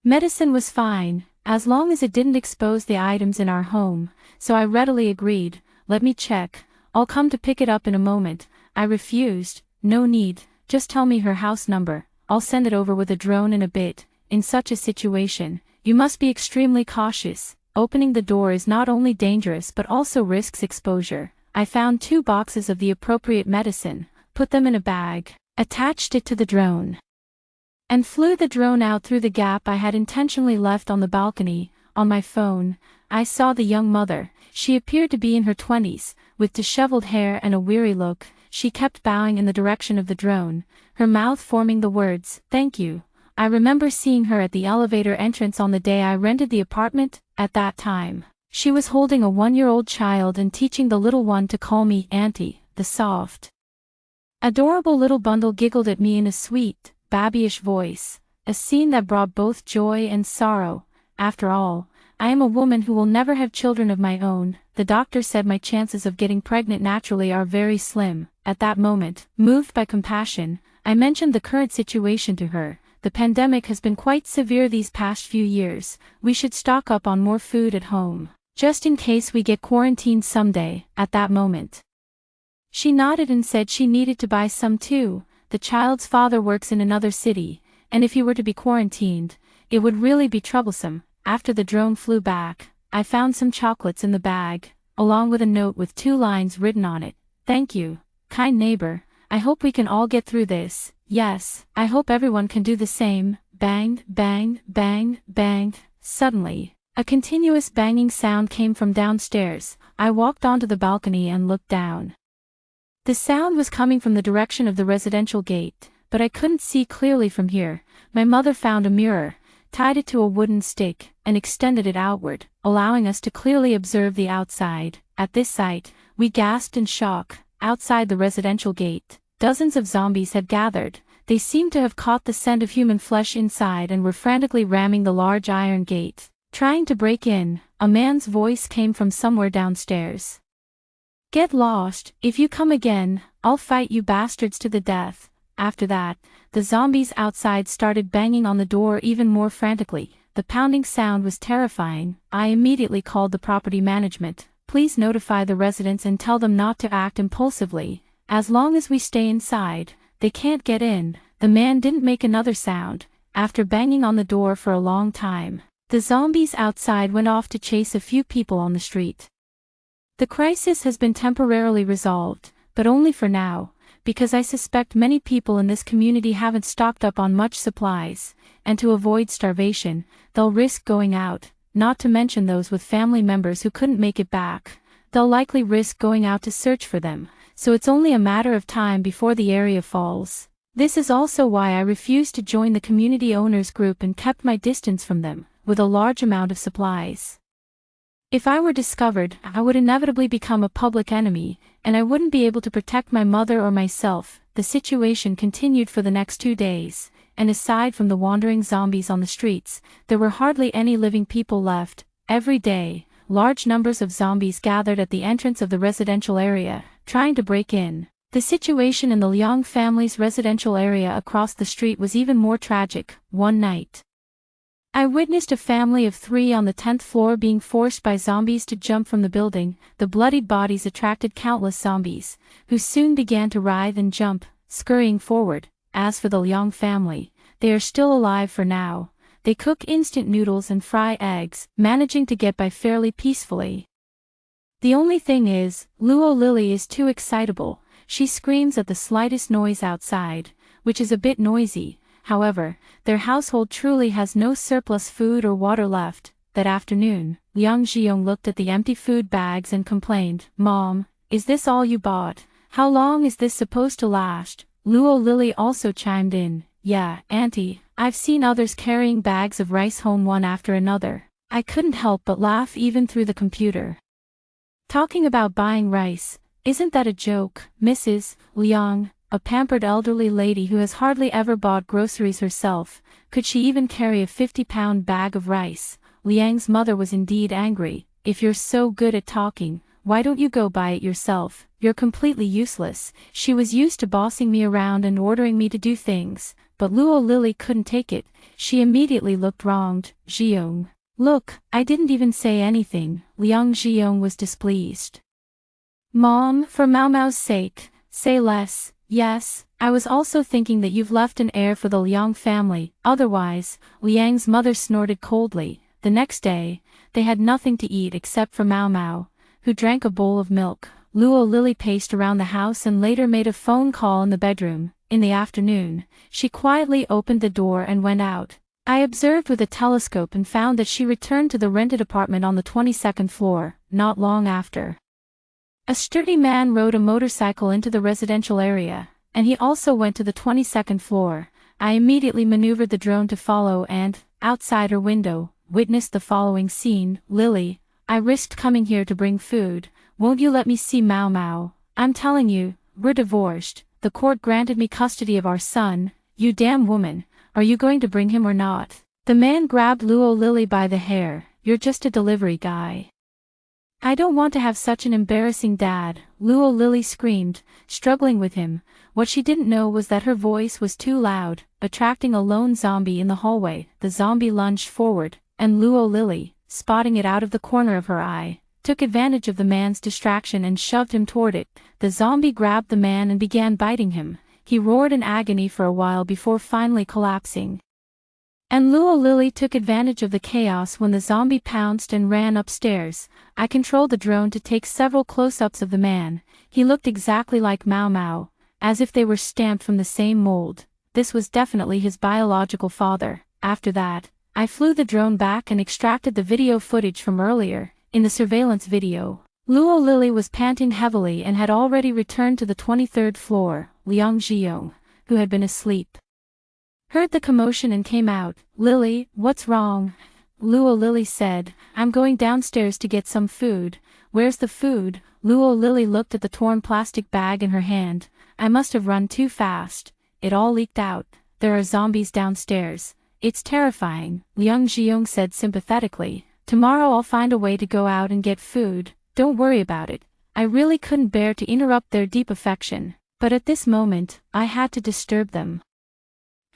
Medicine was fine, as long as it didn't expose the items in our home, so I readily agreed. Let me check. I'll come to pick it up in a moment. I refused. No need, just tell me her house number. I'll send it over with a drone in a bit. In such a situation, you must be extremely cautious. Opening the door is not only dangerous but also risks exposure. I found 2 boxes of the appropriate medicine, put them in a bag, attached it to the drone, and flew the drone out through the gap I had intentionally left on the balcony. On my phone, I saw the young mother. She appeared to be in her 20s, with disheveled hair and a weary look. She kept bowing in the direction of the drone, her mouth forming the words, "Thank you." I remember seeing her at the elevator entrance on the day I rented the apartment. At that time, she was holding a 1-year-old child and teaching the little one to call me Auntie. The soft, adorable little bundle giggled at me in a sweet, babyish voice, a scene that brought both joy and sorrow. After all, I am a woman who will never have children of my own. The doctor said my chances of getting pregnant naturally are very slim. At that moment, moved by compassion, I mentioned the current situation to her. The pandemic has been quite severe these past few years. We should stock up on more food at home, just in case we get quarantined someday. At that moment, she nodded and said she needed to buy some too. The child's father works in another city, and if he were to be quarantined, it would really be troublesome. After the drone flew back, I found some chocolates in the bag, along with a note with 2 lines written on it. Thank you, kind neighbor. I hope we can all get through this. Yes, I hope everyone can do the same. Bang, bang, bang, bang. Suddenly, a continuous banging sound came from downstairs. I walked onto the balcony and looked down. The sound was coming from the direction of the residential gate, but I couldn't see clearly from here. My mother found a mirror, tied it to a wooden stick, and extended it outward, allowing us to clearly observe the outside. At this sight, we gasped in shock. Outside the residential gate, dozens of zombies had gathered. They seemed to have caught the scent of human flesh inside and were frantically ramming the large iron gate, trying to break in. A man's voice came from somewhere downstairs. "Get lost. If you come again, I'll fight you bastards to the death." After that, the zombies outside started banging on the door even more frantically. The pounding sound was terrifying. I immediately called the property management. "Please notify the residents and tell them not to act impulsively. As long as we stay inside, they can't get in." The man didn't make another sound. After banging on the door for a long time, the zombies outside went off to chase a few people on the street. The crisis has been temporarily resolved, but only for now, because I suspect many people in this community haven't stocked up on much supplies, and to avoid starvation, they'll risk going out, not to mention those with family members who couldn't make it back. They'll likely risk going out to search for them, so it's only a matter of time before the area falls. This is also why I refused to join the community owners group and kept my distance from them, with a large amount of supplies. If I were discovered, I would inevitably become a public enemy, and I wouldn't be able to protect my mother or myself. The situation continued for the next 2 days, and aside from the wandering zombies on the streets, there were hardly any living people left. Every day, large numbers of zombies gathered at the entrance of the residential area, trying to break in. The situation in the Liang family's residential area across the street was even more tragic. One night, I witnessed a family of 3 on the 10th floor being forced by zombies to jump from the building. The bloodied bodies attracted countless zombies, who soon began to writhe and jump, scurrying forward. As for the Liang family, they are still alive for now. They cook instant noodles and fry eggs, managing to get by fairly peacefully. The only thing is, Luo Lily is too excitable. She screams at the slightest noise outside, which is a bit noisy. However, their household truly has no surplus food or water left. That afternoon, Liang Xiong looked at the empty food bags and complained, "Mom, is this all you bought? How long is this supposed to last?" Luo Lily also chimed in, "Yeah, Auntie, I've seen others carrying bags of rice home one after another." I couldn't help but laugh even through the computer. Talking about buying rice, isn't that a joke, Mrs. Liang? A pampered elderly lady who has hardly ever bought groceries herself, could she even carry a 50-pound bag of rice? Liang's mother was indeed angry. "If you're so good at talking, why don't you go buy it yourself? You're completely useless." She was used to bossing me around and ordering me to do things, but Luo Lily couldn't take it. She immediately looked wronged. "Xiong, look, I didn't even say anything." Liang Xiong was displeased. "Mom, for Mao Mao's sake, say less." "Yes, I was also thinking that you've left an heir for the Liang family, otherwise," Liang's mother snorted coldly. The next day, they had nothing to eat except for Mao Mao, who drank a bowl of milk. Luo Lily paced around the house and later made a phone call in the bedroom. In the afternoon, she quietly opened the door and went out. I observed with a telescope and found that she returned to the rented apartment on the 22nd floor. Not long after, a sturdy man rode a motorcycle into the residential area, and he also went to the 22nd floor. I immediately maneuvered the drone to follow and, outside her window, witnessed the following scene. "Lily, I risked coming here to bring food. Won't you let me see Mao Mao? I'm telling you, we're divorced. The court granted me custody of our son. You damn woman, are you going to bring him or not?" The man grabbed Luo Lily by the hair. "You're just a delivery guy. I don't want to have such an embarrassing dad," Luo Lily screamed, struggling with him. What she didn't know was that her voice was too loud, attracting a lone zombie in the hallway. The zombie lunged forward, and Luo Lily, spotting it out of the corner of her eye, took advantage of the man's distraction and shoved him toward it. The zombie grabbed the man and began biting him. He roared in agony for a while before finally collapsing. And Luo Lily took advantage of the chaos when the zombie pounced and ran upstairs. I controlled the drone to take several close-ups of the man. He looked exactly like Mao Mao, as if they were stamped from the same mold. This was definitely his biological father. After that, I flew the drone back and extracted the video footage from earlier. In the surveillance video, Luo Lily was panting heavily and had already returned to the 23rd floor. Liang Zhiyong, who had been asleep, heard the commotion and came out. "Lily, what's wrong?" Luo Lily said, "I'm going downstairs to get some food." "Where's the food?" Luo Lily looked at the torn plastic bag in her hand. "I must have run too fast. It all leaked out. There are zombies downstairs. It's terrifying," Liang Zhiyong said sympathetically. "Tomorrow I'll find a way to go out and get food. Don't worry about it." I really couldn't bear to interrupt their deep affection, but at this moment, I had to disturb them.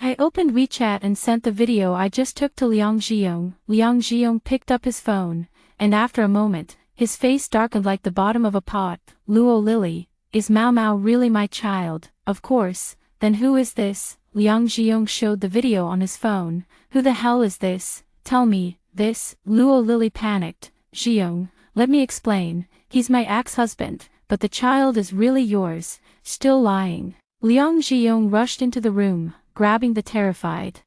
I opened WeChat and sent the video I just took to Liang Zhiyong. Liang Zhiyong picked up his phone, and after a moment, his face darkened like the bottom of a pot. "Luo Lily, is Mao Mao really my child?" "Of course, then who is this?" Liang Zhiyong showed the video on his phone. "Who the hell is this? Tell me, this?" Luo Lily panicked. "Zhiyong, let me explain. He's my ex-husband, but the child is really yours." Still lying. Liang Zhiyong rushed into the room, grabbing the terrified,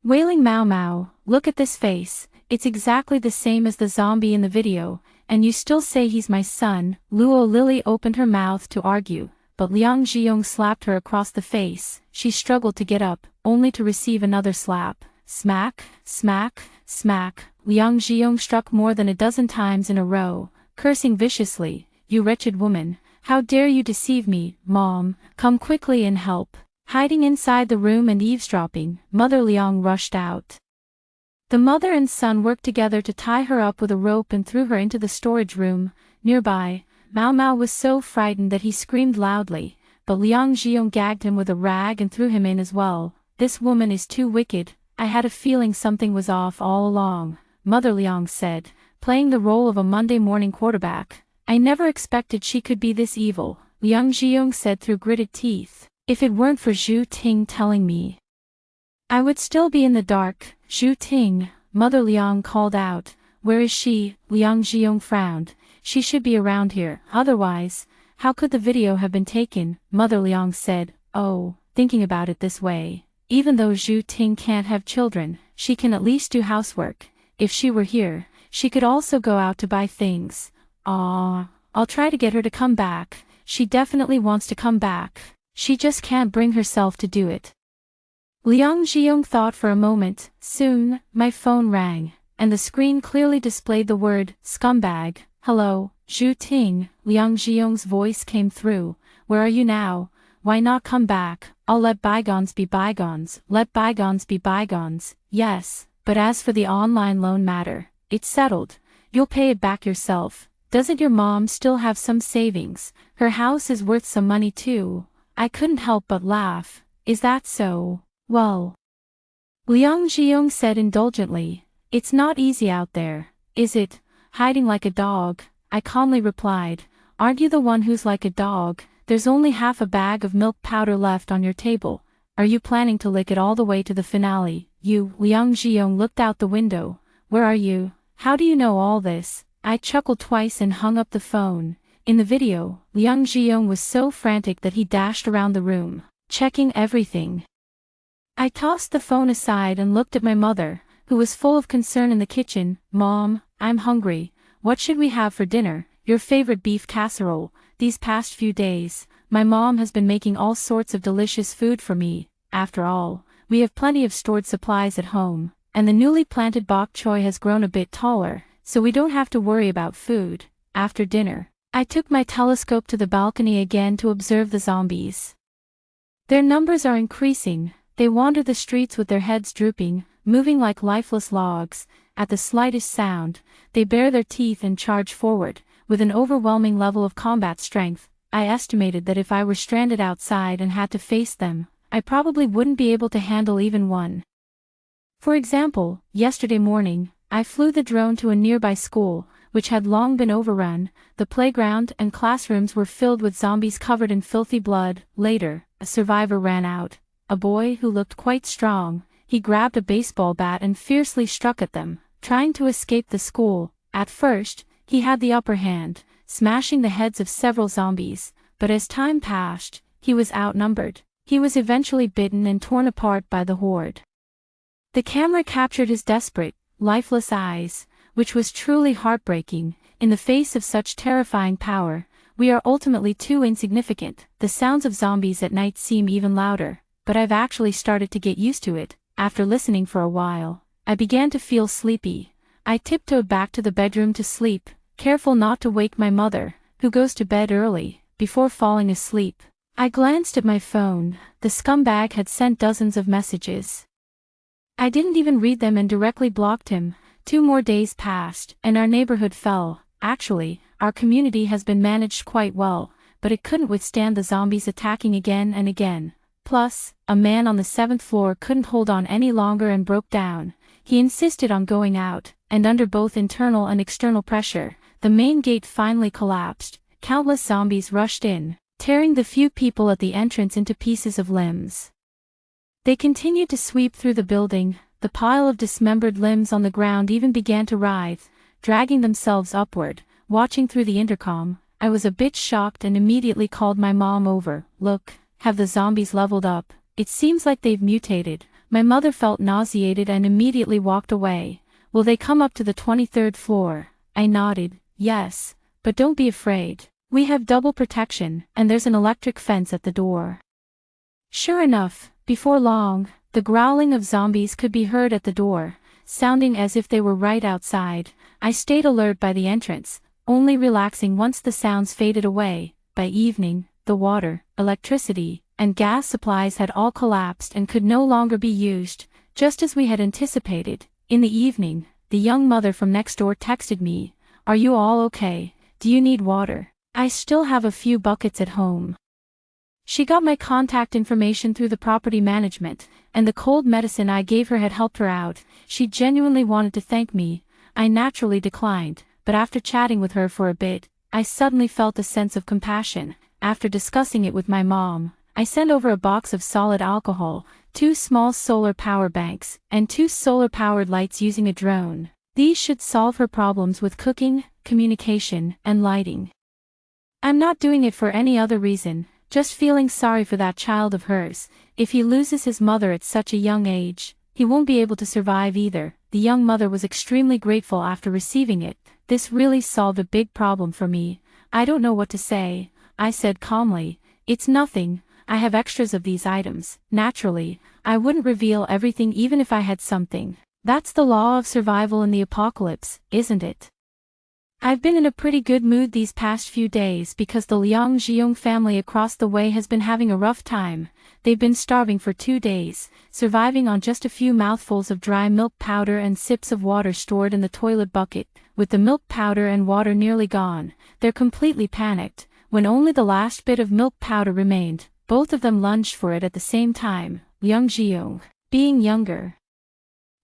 wailing Mao Mao. "Look at this face, it's exactly the same as the zombie in the video, and you still say he's my son." Luo Lily opened her mouth to argue, but Liang Zhiyong slapped her across the face. She struggled to get up, only to receive another slap. Smack, smack, smack. Liang Zhiyong struck more than a dozen times in a row, cursing viciously. "You wretched woman, how dare you deceive me? Mom, come quickly and help." Hiding inside the room and eavesdropping, Mother Liang rushed out. The mother and son worked together to tie her up with a rope and threw her into the storage room. Nearby, Mao Mao was so frightened that he screamed loudly, but Liang Zhiyong gagged him with a rag and threw him in as well. "This woman is too wicked. I had a feeling something was off all along," Mother Liang said, playing the role of a Monday morning quarterback. "I never expected she could be this evil," Liang Zhiyong said through gritted teeth. "If it weren't for Zhu Ting telling me, I would still be in the dark." "Zhu Ting," Mother Liang called out. "Where is she?" Liang Zhiyong frowned. "She should be around here. Otherwise, how could the video have been taken?" Mother Liang said. "Oh, thinking about it this way, even though Zhu Ting can't have children, she can at least do housework. If she were here, she could also go out to buy things. I'll try to get her to come back. She definitely wants to come back. She just can't bring herself to do it." Liang Zhiyong thought for a moment. Soon, my phone rang, and the screen clearly displayed the word, "Scumbag." "Hello, Zhu Ting," Liang Zhiyong's voice came through. "Where are you now? Why not come back?" "I'll let bygones be bygones." "Let bygones be bygones." "Yes, but as for the online loan matter, it's settled. You'll pay it back yourself. Doesn't your mom still have some savings? Her house is worth some money too." I couldn't help but laugh. "Is that so? Well," Liang Zhiyong said indulgently, "it's not easy out there, is it? Hiding like a dog." I calmly replied, "Aren't you the one who's like a dog? There's only half a bag of milk powder left on your table. Are you planning to lick it all the way to the finale?" Liang Zhiyong looked out the window. "Where are you? How do you know all this?" I chuckled twice and hung up the phone. In the video, Liang Zhiyong was so frantic that he dashed around the room, checking everything. I tossed the phone aside and looked at my mother, who was full of concern in the kitchen. "Mom, I'm hungry. What should we have for dinner?" "Your favorite beef casserole." These past few days, my mom has been making all sorts of delicious food for me. After all, we have plenty of stored supplies at home, and the newly planted bok choy has grown a bit taller, so we don't have to worry about food. After dinner, I took my telescope to the balcony again to observe the zombies. Their numbers are increasing. They wander the streets with their heads drooping, moving like lifeless logs. At the slightest sound, they bare their teeth and charge forward, with an overwhelming level of combat strength. I estimated that if I were stranded outside and had to face them, I probably wouldn't be able to handle even one. For example, yesterday morning, I flew the drone to a nearby school, which had long been overrun. The playground and classrooms were filled with zombies covered in filthy blood. Later, a survivor ran out, a boy who looked quite strong. he grabbed a baseball bat and fiercely struck at them, trying to escape the school. At first, he had the upper hand, smashing the heads of several zombies, but as time passed, he was outnumbered. He was eventually bitten and torn apart by the horde. The camera captured his desperate, lifeless eyes, which was truly heartbreaking. In the face of such terrifying power, we are ultimately too insignificant. The sounds of zombies at night seem even louder, but I've actually started to get used to it. After listening for a while, I began to feel sleepy. I tiptoed back to the bedroom to sleep, careful not to wake my mother, who goes to bed early. Before falling asleep, I glanced at my phone. The scumbag had sent dozens of messages. I didn't even read them and directly blocked him. 2 more days passed, and our neighborhood fell. Actually, our community has been managed quite well, but it couldn't withstand the zombies attacking again and again. Plus, a man on the 7th floor couldn't hold on any longer and broke down. He insisted on going out, and under both internal and external pressure, the main gate finally collapsed. Countless zombies rushed in, tearing the few people at the entrance into pieces of limbs. They continued to sweep through the building. The pile of dismembered limbs on the ground even began to writhe, dragging themselves upward. Watching through the intercom, I was a bit shocked and immediately called my mom over. "Look, have the zombies leveled up? It seems like they've mutated." My mother felt nauseated and immediately walked away. "Will they come up to the 23rd floor?" I nodded. "Yes, but don't be afraid. We have double protection, and there's an electric fence at the door." Sure enough, before long, the growling of zombies could be heard at the door, sounding as if they were right outside. I stayed alert by the entrance, only relaxing once the sounds faded away. By evening, the water, electricity, and gas supplies had all collapsed and could no longer be used, just as we had anticipated. In the evening, the young mother from next door texted me, "Are you all okay? Do you need water? I still have a few buckets at home." She got my contact information through the property management, and the cold medicine I gave her had helped her out. She genuinely wanted to thank me. I naturally declined, but after chatting with her for a bit, I suddenly felt a sense of compassion. After discussing it with my mom, I sent over a box of solid alcohol, 2 small solar power banks, and 2 solar-powered lights using a drone. These should solve her problems with cooking, communication, and lighting. I'm not doing it for any other reason, just feeling sorry for that child of hers. If he loses his mother at such a young age, he won't be able to survive either. The young mother was extremely grateful after receiving it. This really solved a big problem for me. "I don't know what to say," I said calmly. "It's nothing. I have extras of these items." Naturally, I wouldn't reveal everything even if I had something. That's the law of survival in the apocalypse, isn't it? I've been in a pretty good mood these past few days because the Liang Jiong family across the way has been having a rough time. They've been starving for 2 days, surviving on just a few mouthfuls of dry milk powder and sips of water stored in the toilet bucket. With the milk powder and water nearly gone, they're completely panicked. When only the last bit of milk powder remained, both of them lunged for it at the same time. Liang Jiong, being younger,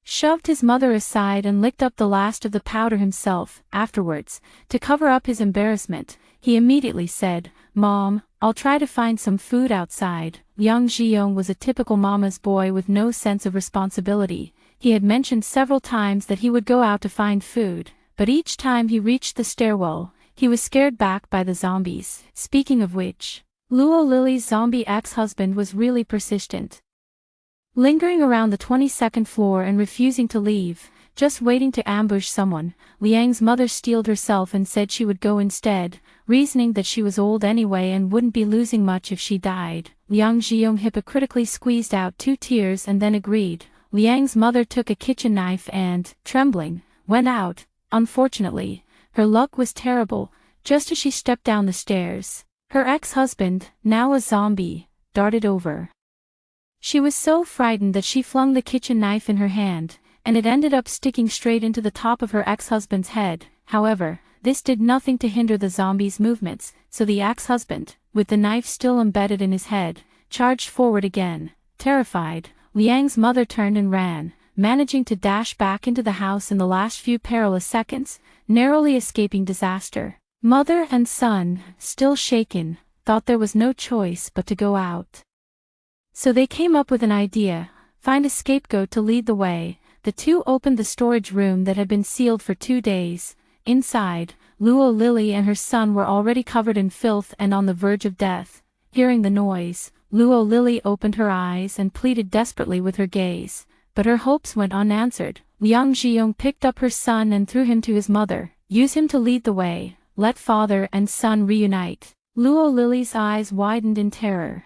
shoved his mother aside and licked up the last of the powder himself. Afterwards, to cover up his embarrassment, he immediately said, "Mom, I'll try to find some food outside." Liang Jiong was a typical mama's boy with no sense of responsibility. He had mentioned several times that he would go out to find food, but each time he reached the stairwell, he was scared back by the zombies. Speaking of which, Luo Lily's zombie ex-husband was really persistent, lingering around the 22nd floor and refusing to leave, just waiting to ambush someone. Liang's mother steeled herself and said she would go instead, reasoning that she was old anyway and wouldn't be losing much if she died. Liang Jiong hypocritically squeezed out 2 tears and then agreed. Liang's mother took a kitchen knife and, trembling, went out. Unfortunately, her luck was terrible. Just as she stepped down the stairs, her ex-husband, now a zombie, darted over. She was so frightened that she flung the kitchen knife in her hand, and it ended up sticking straight into the top of her ex-husband's head. However, this did nothing to hinder the zombie's movements, so the ex-husband, with the knife still embedded in his head, charged forward again. Terrified, Liang's mother turned and ran, managing to dash back into the house in the last few perilous seconds, narrowly escaping disaster. Mother and son, still shaken, thought there was no choice but to go out. So they came up with an idea. Find a scapegoat to lead the way. The two opened the storage room that had been sealed for 2 days. Inside, Luo Lily and her son were already covered in filth and on the verge of death. Hearing the noise, Luo Lily opened her eyes and pleaded desperately with her gaze, but her hopes went unanswered. Liang Zhiyong picked up her son and threw him to his mother. Use him to lead the way. Let father and son reunite. Luo Lily's eyes widened in terror,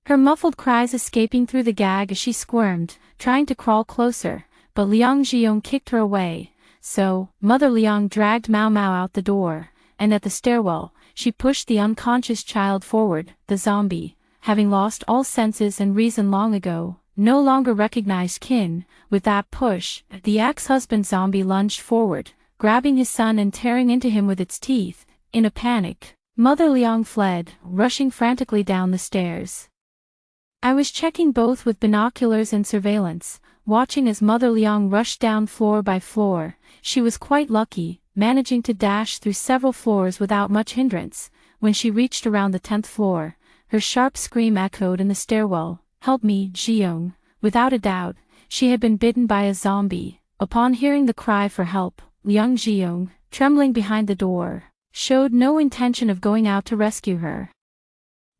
her muffled cries escaping through the gag as she squirmed, trying to crawl closer, but Liang Zhiyong kicked her away. So, Mother Liang dragged Mao Mao out the door, and at the stairwell, she pushed the unconscious child forward. The zombie, having lost all senses and reason long ago, no longer recognized kin. With that push, the ex-husband zombie lunged forward, grabbing his son and tearing into him with its teeth. In a panic, Mother Liang fled, rushing frantically down the stairs. I was checking both with binoculars and surveillance, watching as Mother Liang rushed down floor by floor. She was quite lucky, managing to dash through several floors without much hindrance. When she reached around the 10th floor, her sharp scream echoed in the stairwell. "Help me, Zhiyong." Without a doubt, she had been bitten by a zombie. Upon hearing the cry for help, Liang Zhiyong, trembling behind the door, showed no intention of going out to rescue her.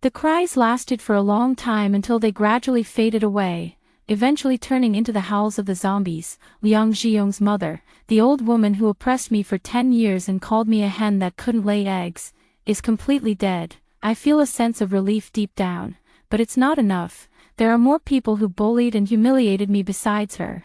The cries lasted for a long time until they gradually faded away, eventually turning into the howls of the zombies. Liang Zhiyong's mother, the old woman who oppressed me for 10 years and called me a hen that couldn't lay eggs, is completely dead. I feel a sense of relief deep down, but it's not enough. There are more people who bullied and humiliated me besides her.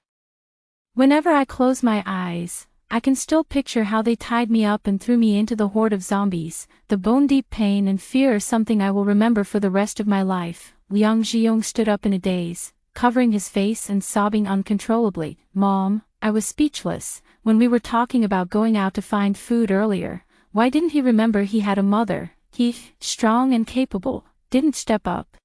Whenever I close my eyes, I can still picture how they tied me up and threw me into the horde of zombies. The bone-deep pain and fear are something I will remember for the rest of my life. Liang Zhiyong stood up in a daze, covering his face and sobbing uncontrollably. "Mom," I was speechless. When we were talking about going out to find food earlier, why didn't he remember he had a mother? He, strong and capable, didn't step up.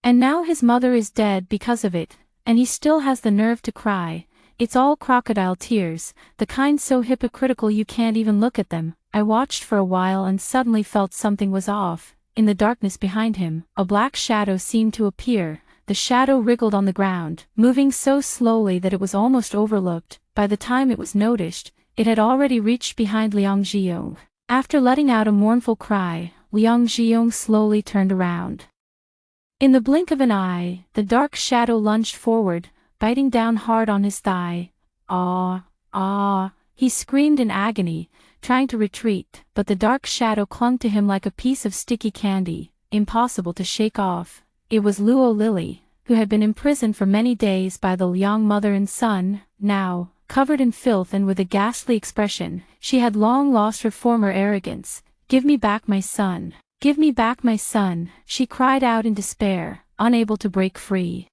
And now his mother is dead because of it, and he still has the nerve to cry. It's all crocodile tears, the kind so hypocritical you can't even look at them. I watched for a while and suddenly felt something was off. In the darkness behind him, a black shadow seemed to appear. The shadow wriggled on the ground, moving so slowly that it was almost overlooked. By the time it was noticed, it had already reached behind Liang Zhiyong. After letting out a mournful cry, Liang Zhiyong slowly turned around. In the blink of an eye, the dark shadow lunged forward, biting down hard on his thigh. "Ah, ah," he screamed in agony, trying to retreat, but the dark shadow clung to him like a piece of sticky candy, impossible to shake off. It was Luo Lily, who had been imprisoned for many days by the Liang mother and son. Now, covered in filth and with a ghastly expression, she had long lost her former arrogance. "Give me back my son. Give me back my son," she cried out in despair, unable to break free.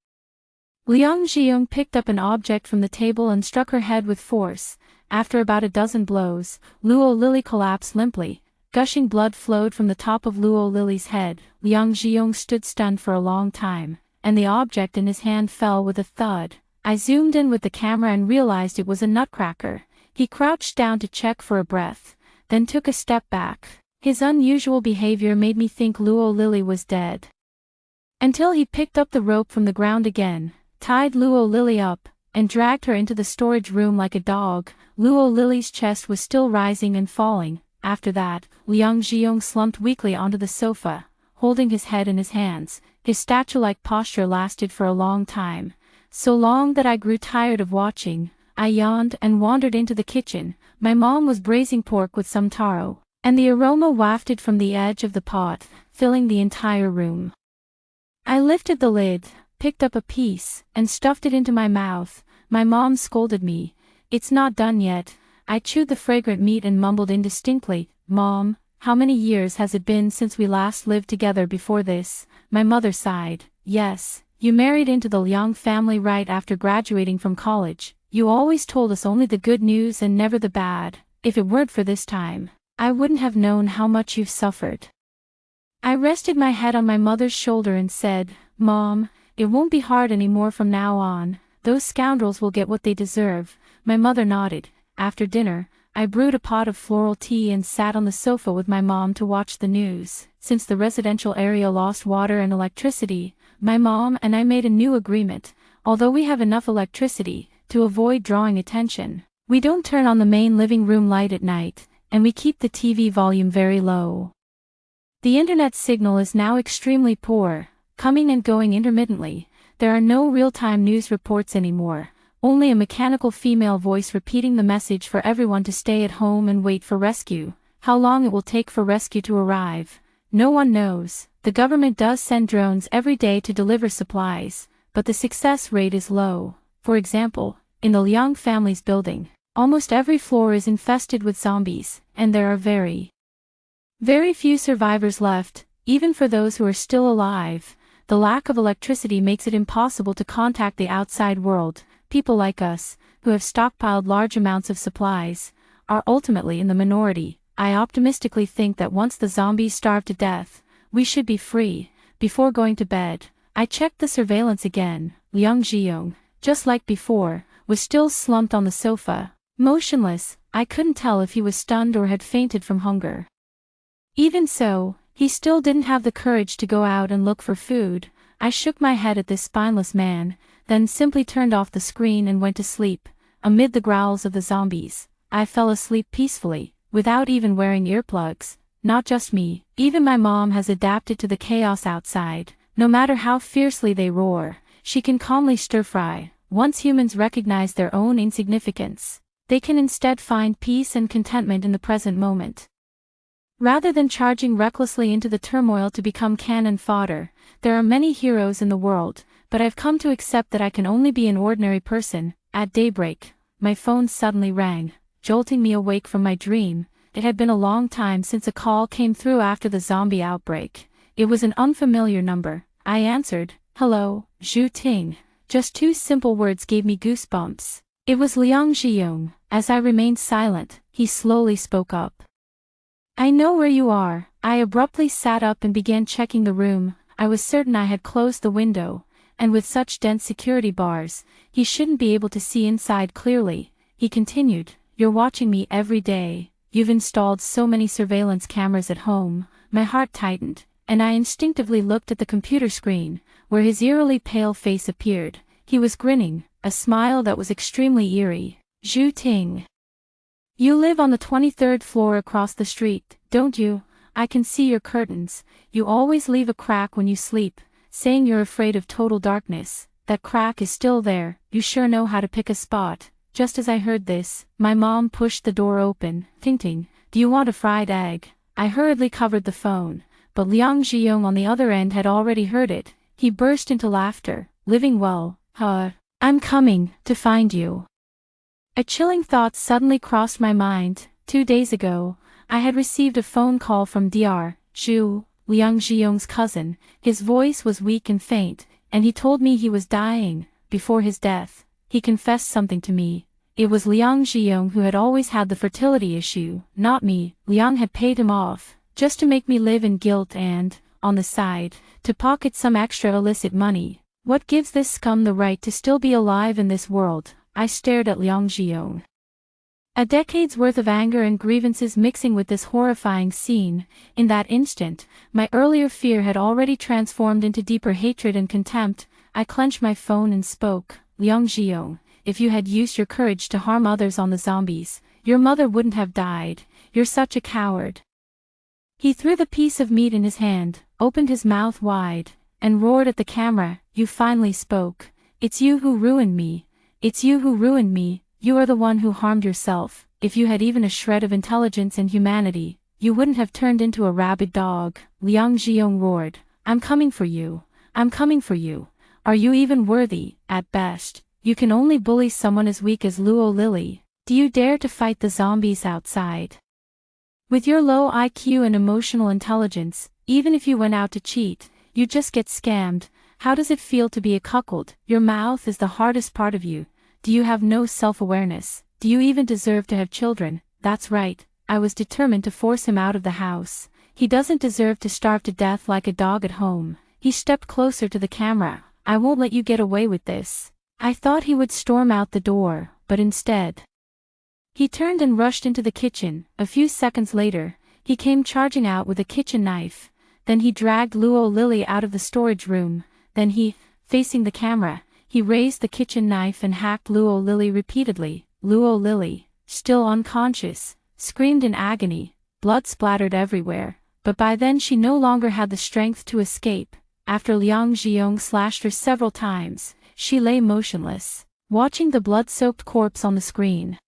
Liang Zhiyong picked up an object from the table and struck her head with force. After about a dozen blows, Luo Lily collapsed limply. Gushing blood flowed from the top of Luo Lily's head. Liang Zhiyong stood stunned for a long time, and the object in his hand fell with a thud. I zoomed in with the camera and realized it was a nutcracker. He crouched down to check for a breath, then took a step back. His unusual behavior made me think Luo Lily was dead. Until he picked up the rope from the ground again, tied Luo Lily up, and dragged her into the storage room like a dog. Luo Lily's chest was still rising and falling. After that, Liang Zhiyong slumped weakly onto the sofa, holding his head in his hands. His statue-like posture lasted for a long time, so long that I grew tired of watching. I yawned and wandered into the kitchen. My mom was braising pork with some taro, and the aroma wafted from the edge of the pot, filling the entire room. I lifted the lid, picked up a piece, and stuffed it into my mouth. My mom scolded me. "It's not done yet." I chewed the fragrant meat and mumbled indistinctly, "Mom, how many years has it been since we last lived together before this?" My mother sighed. "Yes, you married into the Liang family right after graduating from college. You always told us only the good news and never the bad. If it weren't for this time, I wouldn't have known how much you've suffered." I rested my head on my mother's shoulder and said, "Mom, it won't be hard anymore from now on. Those scoundrels will get what they deserve." My mother nodded. After dinner, I brewed a pot of floral tea and sat on the sofa with my mom to watch the news. Since the residential area lost water and electricity, my mom and I made a new agreement. although we have enough electricity to avoid drawing attention. We don't turn on the main living room light at night, and we keep the TV volume very low. The internet signal is now extremely poor, coming and going intermittently. There are no real-time news reports anymore, only a mechanical female voice repeating the message for everyone to stay at home and wait for rescue. How long it will take for rescue to arrive, no one knows. The government does send drones every day to deliver supplies, but the success rate is low. For example, in the Liang family's building, almost every floor is infested with zombies, and there are very few survivors left. Even for those who are still alive, the lack of electricity makes it impossible to contact the outside world. People like us, who have stockpiled large amounts of supplies, are ultimately in the minority. I optimistically think that once the zombies starve to death, we should be free. Before going to bed, I checked the surveillance again. Liang Zhiyong, just like before, was still slumped on the sofa, motionless. I couldn't tell if he was stunned or had fainted from hunger. Even so, he still didn't have the courage to go out and look for food. I shook my head at this spineless man, then simply turned off the screen and went to sleep. Amid the growls of the zombies, I fell asleep peacefully, without even wearing earplugs. Not just me, even my mom has adapted to the chaos outside. No matter how fiercely they roar, she can calmly stir-fry. Once humans recognize their own insignificance, they can instead find peace and contentment in the present moment. Rather than charging recklessly into the turmoil to become cannon fodder, there are many heroes in the world, but I've come to accept that I can only be an ordinary person. At daybreak, my phone suddenly rang, jolting me awake from my dream. It had been a long time since a call came through after the zombie outbreak. It was an unfamiliar number. I answered. "Hello, Zhu Ting." Just two simple words gave me goosebumps. It was Liang Zhiyong. As I remained silent, he slowly spoke up. "I know where you are." I abruptly sat up and began checking the room. I was certain I had closed the window, and with such dense security bars, he shouldn't be able to see inside clearly. He continued, "You're watching me every day. You've installed so many surveillance cameras at home." My heart tightened, and I instinctively looked at the computer screen, where his eerily pale face appeared. He was grinning, a smile that was extremely eerie. "Zhu Ting. You live on the 23rd floor across the street, don't you? I can see your curtains. You always leave a crack when you sleep, saying you're afraid of total darkness. That crack is still there. You sure know how to pick a spot." Just as I heard this, my mom pushed the door open, hinting, "Do you want a fried egg?" I hurriedly covered the phone, but Liang Zhiyong on the other end had already heard it. He burst into laughter. "Living well, huh? I'm coming to find you." A chilling thought suddenly crossed my mind. 2 days ago, I had received a phone call from Dr. Zhu, Liang Zhiyong's cousin. His voice was weak and faint, and he told me he was dying. Before his death, he confessed something to me. It was Liang Zhiyong who had always had the fertility issue, not me. Liang had paid him off, just to make me live in guilt and, on the side, to pocket some extra illicit money. What gives this scum the right to still be alive in this world? I stared at Liang Zhiyong. A decade's worth of anger and grievances mixing with this horrifying scene. In that instant, my earlier fear had already transformed into deeper hatred and contempt. I clenched my phone and spoke. "Liang Zhiyong, if you had used your courage to harm others on the zombies, your mother wouldn't have died. You're such a coward." He threw the piece of meat in his hand, opened his mouth wide, and roared at the camera. "You finally spoke. It's you who ruined me. It's you who ruined me. You are the one who harmed yourself. If you had even a shred of intelligence and humanity, you wouldn't have turned into a rabid dog." Liang Zhiyong roared. "I'm coming for you. I'm coming for you. Are you even worthy? At best, you can only bully someone as weak as Luo Lily. Do you dare to fight the zombies outside? With your low IQ and emotional intelligence, even if you went out to cheat, you'd just get scammed. How does it feel to be a cuckold? Your mouth is the hardest part of you. Do you have no self-awareness? Do you even deserve to have children?" That's right, I was determined to force him out of the house. He doesn't deserve to starve to death like a dog at home. He stepped closer to the camera. "I won't let you get away with this." I thought he would storm out the door, but instead, he turned and rushed into the kitchen. A few seconds later, he came charging out with a kitchen knife. Then he dragged Luo Lily out of the storage room. Then he, facing the camera, he raised the kitchen knife and hacked Luo Lily repeatedly. Luo Lily, still unconscious, screamed in agony, blood splattered everywhere, but by then she no longer had the strength to escape. After Liang Zhiyong slashed her several times, she lay motionless, watching the blood-soaked corpse on the screen.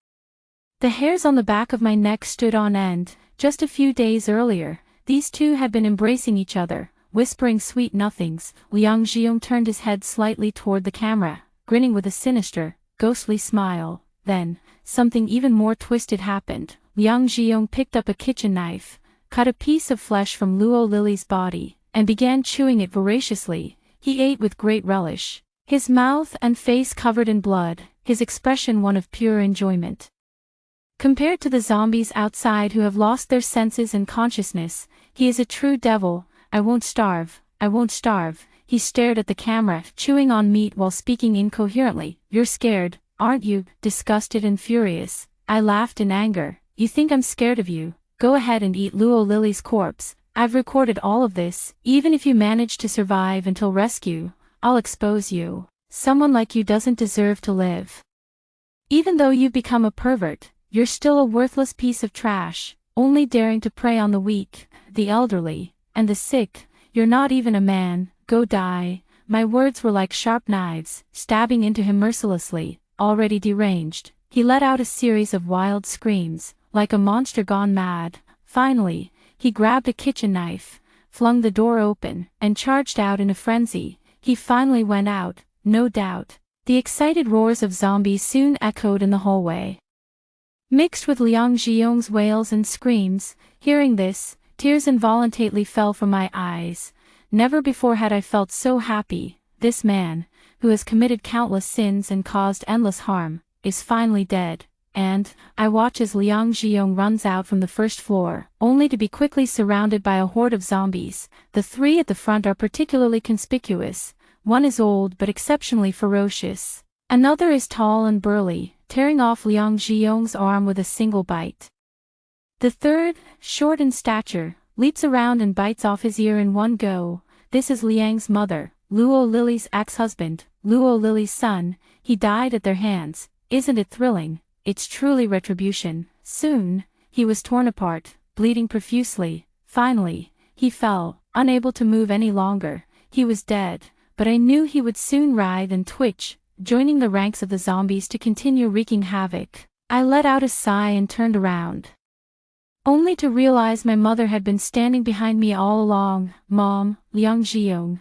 The hairs on the back of my neck stood on end. Just a few days earlier, these two had been embracing each other, whispering sweet nothings. Liang Zhiyong turned his head slightly toward the camera, grinning with a sinister, ghostly smile. Then, something even more twisted happened. Liang Zhiyong picked up a kitchen knife, cut a piece of flesh from Luo Lily's body, and began chewing it voraciously. He ate with great relish, his mouth and face covered in blood, his expression one of pure enjoyment. Compared to the zombies outside who have lost their senses and consciousness, he is a true devil. I won't starve, I won't starve. He stared at the camera, chewing on meat while speaking incoherently. You're scared, aren't you? Disgusted and furious, I laughed in anger. You think I'm scared of you? Go ahead and eat Luo Lily's corpse. I've recorded all of this. Even if you manage to survive until rescue, I'll expose you. Someone like you doesn't deserve to live. Even though you've become a pervert, you're still a worthless piece of trash, only daring to prey on the weak, the elderly, and the sick. You're not even a man. Go die. My words were like sharp knives, stabbing into him mercilessly. Already deranged, he let out a series of wild screams, like a monster gone mad. Finally, he grabbed a kitchen knife, flung the door open, and charged out in a frenzy. He finally went out, no doubt. The excited roars of zombies soon echoed in the hallway, mixed with Liang Zhiyong's wails and screams. Hearing this, tears involuntarily fell from my eyes. Never before had I felt so happy. This man, who has committed countless sins and caused endless harm, is finally dead. And I watch as Liang Zhiyong runs out from the first floor, only to be quickly surrounded by a horde of zombies. The three at the front are particularly conspicuous. One is old but exceptionally ferocious. Another is tall and burly, tearing off Liang Zhiyong's arm with a single bite. The third, short in stature, leaps around and bites off his ear in one go. This is Liang's mother, Luo Lily's ex-husband, Luo Lily's son. He died at their hands. Isn't it thrilling? It's truly retribution. Soon, he was torn apart, bleeding profusely. Finally, he fell, unable to move any longer. He was dead, but I knew he would soon writhe and twitch, joining the ranks of the zombies to continue wreaking havoc. I let out a sigh and turned around, only to realize my mother had been standing behind me all along. Mom, Liang Zhiyong.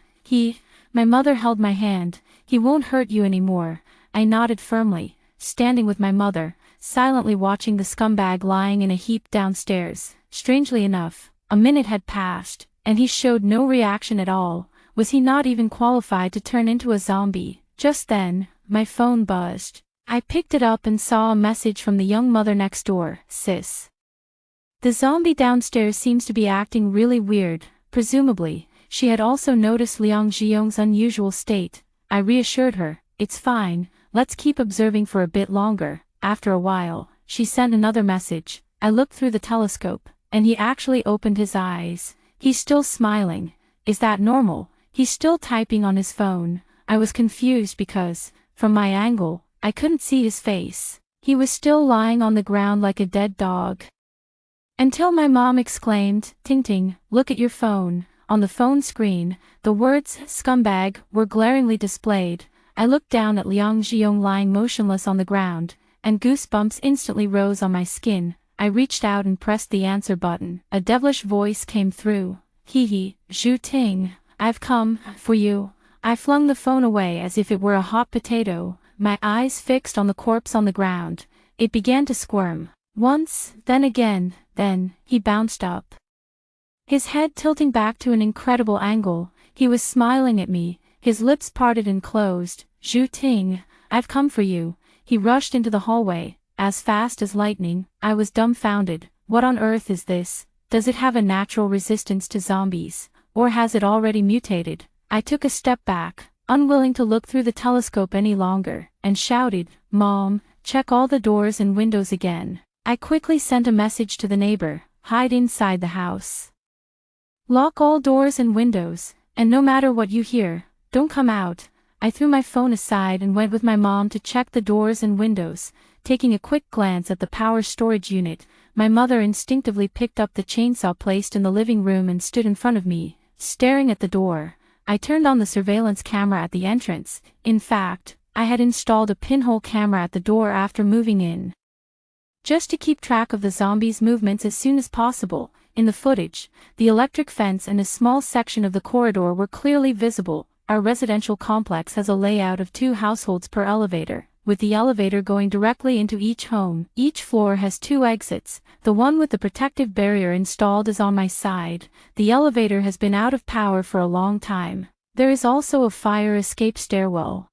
My mother held my hand. He won't hurt you anymore. I nodded firmly, standing with my mother, silently watching the scumbag lying in a heap downstairs. Strangely enough, a minute had passed, and he showed no reaction at all. Was he not even qualified to turn into a zombie? Just then, my phone buzzed. I picked it up and saw a message from the young mother next door. Sis, the zombie downstairs seems to be acting really weird. Presumably, she had also noticed Liang Zhiyong's unusual state. I reassured her, it's fine, let's keep observing for a bit longer. After a while, she sent another message. I looked through the telescope, and he actually opened his eyes. He's still smiling. Is that normal? He's still typing on his phone. I was confused because, from my angle, I couldn't see his face. He was still lying on the ground like a dead dog. Until my mom exclaimed, "Ting Ting, look at your phone." On the phone screen, the words, "scumbag," were glaringly displayed. I looked down at Liang Zhiyong lying motionless on the ground, and goosebumps instantly rose on my skin. I reached out and pressed the answer button. A devilish voice came through. Hee, Zhu Ting, I've come for you. I flung the phone away as if it were a hot potato, my eyes fixed on the corpse on the ground. It began to squirm. Once, then again, then, he bounced up, his head tilting back to an incredible angle. He was smiling at me, his lips parted and closed. Zhu Ting, I've come for you. He rushed into the hallway, as fast as lightning. I was dumbfounded. What on earth is this? Does it have a natural resistance to zombies, or has it already mutated? I took a step back, unwilling to look through the telescope any longer, and shouted, "Mom, check all the doors and windows again." I quickly sent a message to the neighbor, "Hide inside the house. Lock all doors and windows, and no matter what you hear, don't come out." I threw my phone aside and went with my mom to check the doors and windows. Taking a quick glance at the power storage unit, my mother instinctively picked up the chainsaw placed in the living room and stood in front of me, staring at the door. I turned on the surveillance camera at the entrance. In fact, I had installed a pinhole camera at the door after moving in, just to keep track of the zombies' movements as soon as possible. In the footage, the electric fence and a small section of the corridor were clearly visible. Our residential complex has a layout of 2 households per elevator, with the elevator going directly into each home. Each floor has 2 exits. The one with the protective barrier installed is on my side. The elevator has been out of power for a long time. There is also a fire escape stairwell,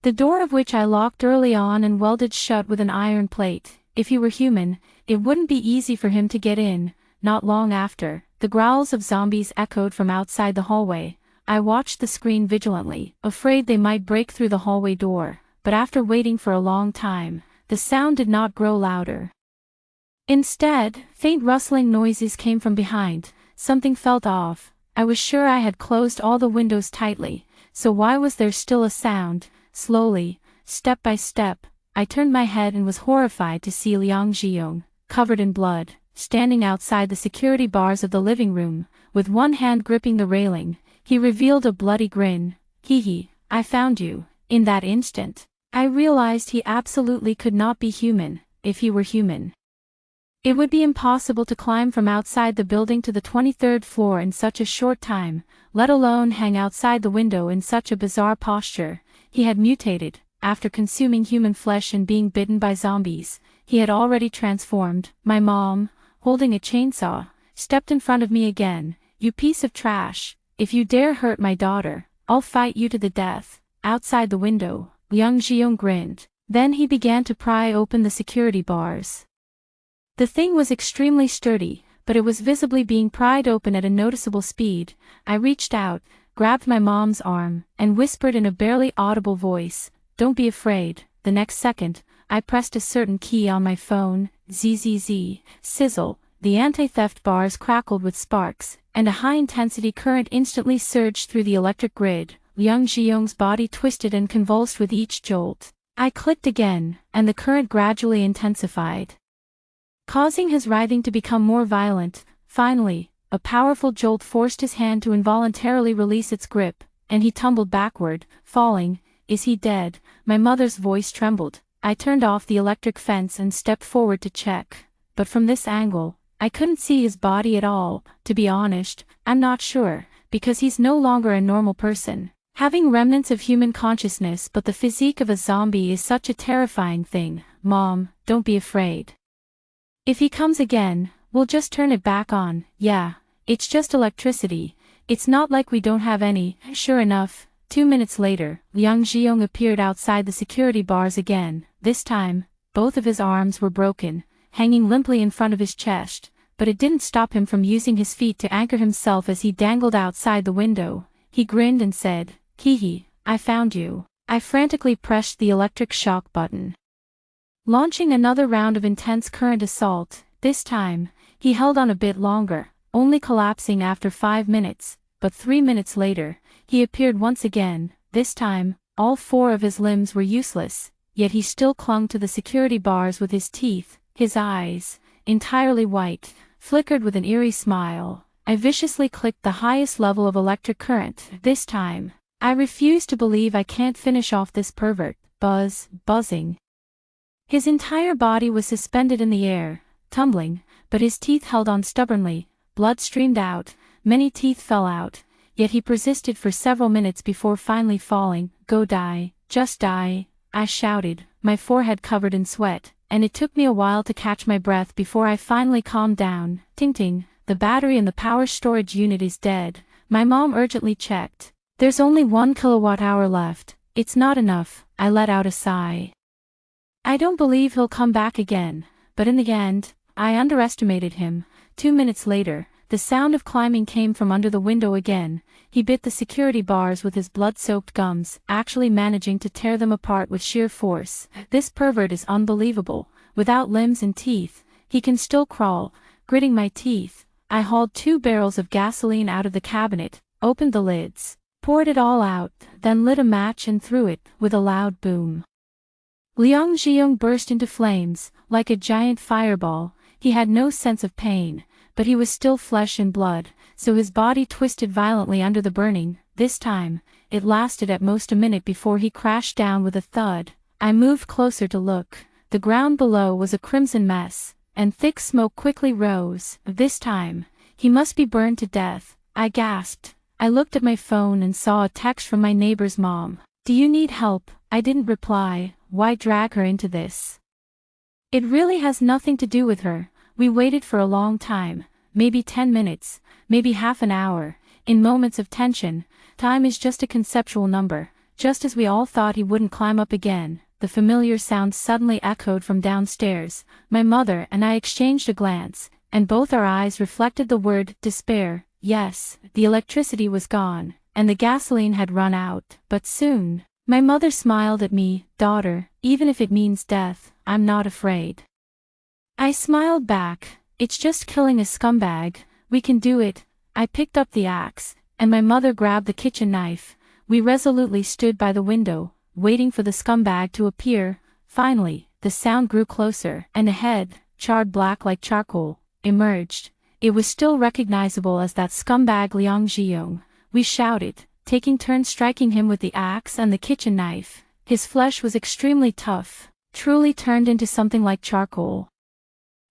the door of which I locked early on and welded shut with an iron plate. If he were human, it wouldn't be easy for him to get in. Not long after, the growls of zombies echoed from outside the hallway. I watched the screen vigilantly, afraid they might break through the hallway door, but after waiting for a long time, the sound did not grow louder. Instead, faint rustling noises came from behind. Something felt off. I was sure I had closed all the windows tightly, so why was there still a sound? Slowly, step by step, I turned my head and was horrified to see Liang Zhiyong, covered in blood, standing outside the security bars of the living room, with one hand gripping the railing. He revealed a bloody grin. Hee, I found you. In that instant, I realized he absolutely could not be human. If he were human, it would be impossible to climb from outside the building to the 23rd floor in such a short time, let alone hang outside the window in such a bizarre posture. He had mutated. After consuming human flesh and being bitten by zombies, he had already transformed. My mom, holding a chainsaw, stepped in front of me again. You piece of trash. If you dare hurt my daughter, I'll fight you to the death. Outside the window, Liang Zhiyong grinned. Then he began to pry open the security bars. The thing was extremely sturdy, but it was visibly being pried open at a noticeable speed. I reached out, grabbed my mom's arm, and whispered in a barely audible voice, "Don't be afraid." The next second, I pressed a certain key on my phone. Zzz, sizzle, the anti-theft bars crackled with sparks, and a high-intensity current instantly surged through the electric grid. Liang Zhiyong's body twisted and convulsed with each jolt. I clicked again, and the current gradually intensified, causing his writhing to become more violent. Finally, a powerful jolt forced his hand to involuntarily release its grip, and he tumbled backward, falling. Is he dead? My mother's voice trembled. I turned off the electric fence and stepped forward to check. But from this angle, I couldn't see his body at all. To be honest, I'm not sure, because he's no longer a normal person, having remnants of human consciousness, but the physique of a zombie is such a terrifying thing. Mom, don't be afraid. If he comes again, we'll just turn it back on. Yeah, it's just electricity. It's not like we don't have any. Sure enough, 2 minutes later, Liang Zhiyong appeared outside the security bars again. This time, both of his arms were broken, hanging limply in front of his chest, but it didn't stop him from using his feet to anchor himself as he dangled outside the window. He grinned and said, "Hee, I found you." I frantically pressed the electric shock button, launching another round of intense current assault. This time, he held on a bit longer, only collapsing after 5 minutes, but 3 minutes later, he appeared once again. This time, all 4 of his limbs were useless, yet he still clung to the security bars with his teeth. His eyes, entirely white, flickered with an eerie smile. I viciously clicked the highest level of electric current. This time, I refuse to believe I can't finish off this pervert. Buzzing. His entire body was suspended in the air, tumbling, but his teeth held on stubbornly. Blood streamed out, many teeth fell out, yet he persisted for several minutes before finally falling. Go die, just die, I shouted, my forehead covered in sweat, and it took me a while to catch my breath before I finally calmed down. Ting, the battery in the power storage unit is dead. My mom urgently checked. There's only 1 kilowatt-hour left. It's not enough. I let out a sigh. I don't believe he'll come back again, but in the end, I underestimated him. 2 minutes later, the sound of climbing came from under the window again. He bit the security bars with his blood-soaked gums, actually managing to tear them apart with sheer force. This pervert is unbelievable. Without limbs and teeth, he can still crawl. Gritting my teeth, I hauled 2 barrels of gasoline out of the cabinet, opened the lids, poured it all out, then lit a match and threw it, with a loud boom. Liang Zhiyong burst into flames, like a giant fireball. He had no sense of pain, but he was still flesh and blood, so his body twisted violently under the burning. This time, it lasted at most a minute before he crashed down with a thud. I moved closer to look. The ground below was a crimson mess, and thick smoke quickly rose. This time, he must be burned to death, I gasped. I looked at my phone and saw a text from my neighbor's mom. "Do you need help?" I didn't reply. Why drag her into this? It really has nothing to do with her. We waited for a long time, maybe 10 minutes, maybe half an hour. In moments of tension, time is just a conceptual number. Just as we all thought he wouldn't climb up again, the familiar sound suddenly echoed from downstairs. My mother and I exchanged a glance, and both our eyes reflected the word despair. Yes, the electricity was gone, and the gasoline had run out, but soon. My mother smiled at me. "Daughter, even if it means death, I'm not afraid." I smiled back. "It's just killing a scumbag. We can do it." I picked up the axe, and my mother grabbed the kitchen knife. We resolutely stood by the window, waiting for the scumbag to appear. Finally, the sound grew closer, and a head, charred black like charcoal, emerged. It was still recognizable as that scumbag Liang Zhiyong. We shouted, taking turns striking him with the axe and the kitchen knife. His flesh was extremely tough, truly turned into something like charcoal.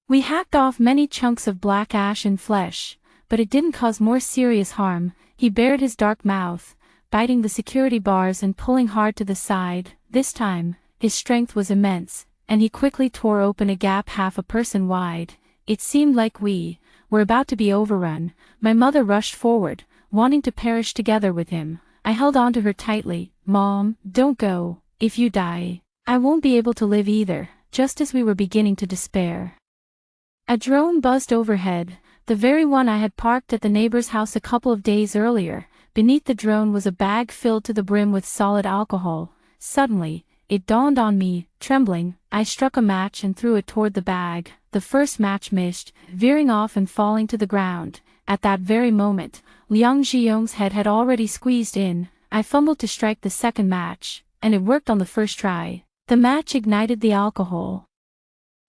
We hacked off many chunks of black ash and flesh, but it didn't cause more serious harm. He bared his dark mouth, biting the security bars and pulling hard to the side. This time, his strength was immense, and he quickly tore open a gap half a person wide. It seemed like we were about to be overrun. My mother rushed forward, wanting to perish together with him. I held on to her tightly. "Mom, don't go. If you die, I won't be able to live either." Just as we were beginning to despair, a drone buzzed overhead, the very one I had parked at the neighbor's house a couple of days earlier. Beneath the drone was a bag filled to the brim with solid alcohol. Suddenly, it dawned on me. Trembling, I struck a match and threw it toward the bag. The first match missed, veering off and falling to the ground. At that very moment, Liang Zhiyong's head had already squeezed in. I fumbled to strike the second match, and it worked on the first try. The match ignited the alcohol,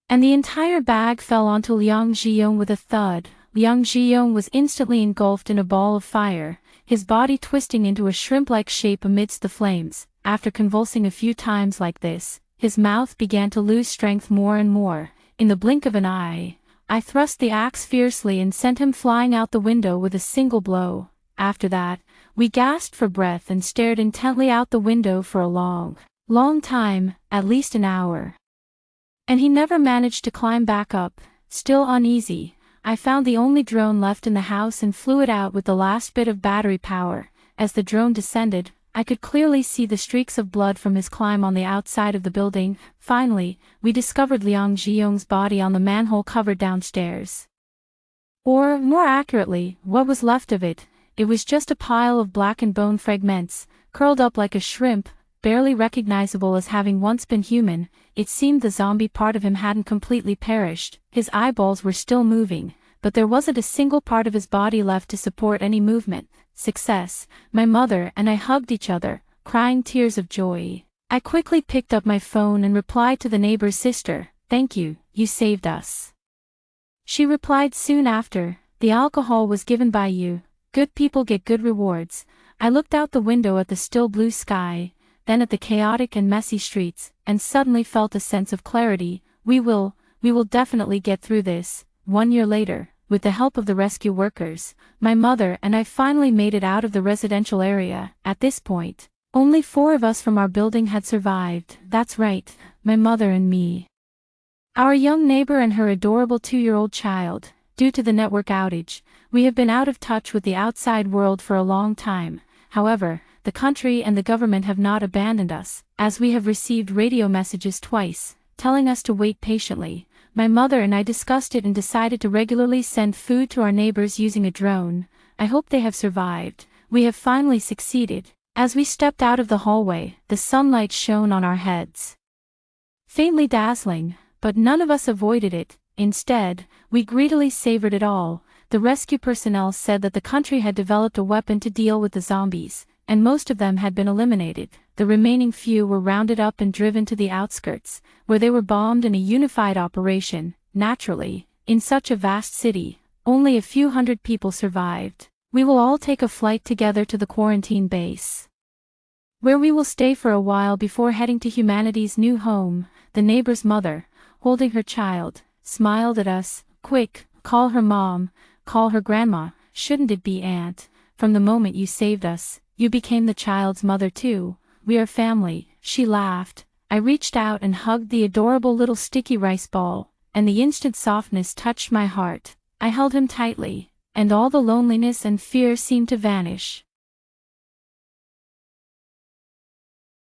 and the entire bag fell onto Liang Zhiyong with a thud. Liang Zhiyong was instantly engulfed in a ball of fire, his body twisting into a shrimp-like shape amidst the flames. After convulsing a few times like this, his mouth began to lose strength more and more. In the blink of an eye, I thrust the axe fiercely and sent him flying out the window with a single blow. After that, we gasped for breath and stared intently out the window for a long time, at least an hour. And he never managed to climb back up. Still uneasy, I found the only drone left in the house and flew it out with the last bit of battery power. As the drone descended, I could clearly see the streaks of blood from his climb on the outside of the building. Finally, we discovered Liang Zhiyong's body on the manhole cover downstairs. Or, more accurately, what was left of it. It was just a pile of blackened bone fragments, curled up like a shrimp, barely recognizable as having once been human. It seemed the zombie part of him hadn't completely perished. His eyeballs were still moving, but there wasn't a single part of his body left to support any movement. Success. My mother and I hugged each other, crying tears of joy. I quickly picked up my phone and replied to the neighbor's sister, "Thank you, you saved us." She replied soon after, "The alcohol was given by you. Good people get good rewards." I looked out the window at the still blue sky, then at the chaotic and messy streets, and suddenly felt a sense of clarity. We will definitely get through this. 1 year later, with the help of the rescue workers, my mother and I finally made it out of the residential area. At this point, only 4 of us from our building had survived. That's right, my mother and me, our young neighbor and her adorable 2-year-old child. Due to the network outage, we have been out of touch with the outside world for a long time. However, the country and the government have not abandoned us, as we have received radio messages twice, telling us to wait patiently. My mother and I discussed it and decided to regularly send food to our neighbors using a drone. I hope they have survived. We have finally succeeded. As we stepped out of the hallway, the sunlight shone on our heads, faintly dazzling, but none of us avoided it. Instead, we greedily savored it all. The rescue personnel said that the country had developed a weapon to deal with the zombies. and most of them had been eliminated. The remaining few were rounded up and driven to the outskirts, where they were bombed in a unified operation. Naturally, in such a vast city, only a few hundred people survived. We will all take a flight together to the quarantine base, where we will stay for a while before heading to humanity's new home. The neighbor's mother, holding her child, smiled at us. Quick, call her mom, call her grandma, shouldn't it be aunt? From the moment you saved us, you became the child's mother too. We are family, she laughed. I reached out and hugged the adorable little sticky rice ball, and the instant softness touched my heart. I held him tightly, and all the loneliness and fear seemed to vanish.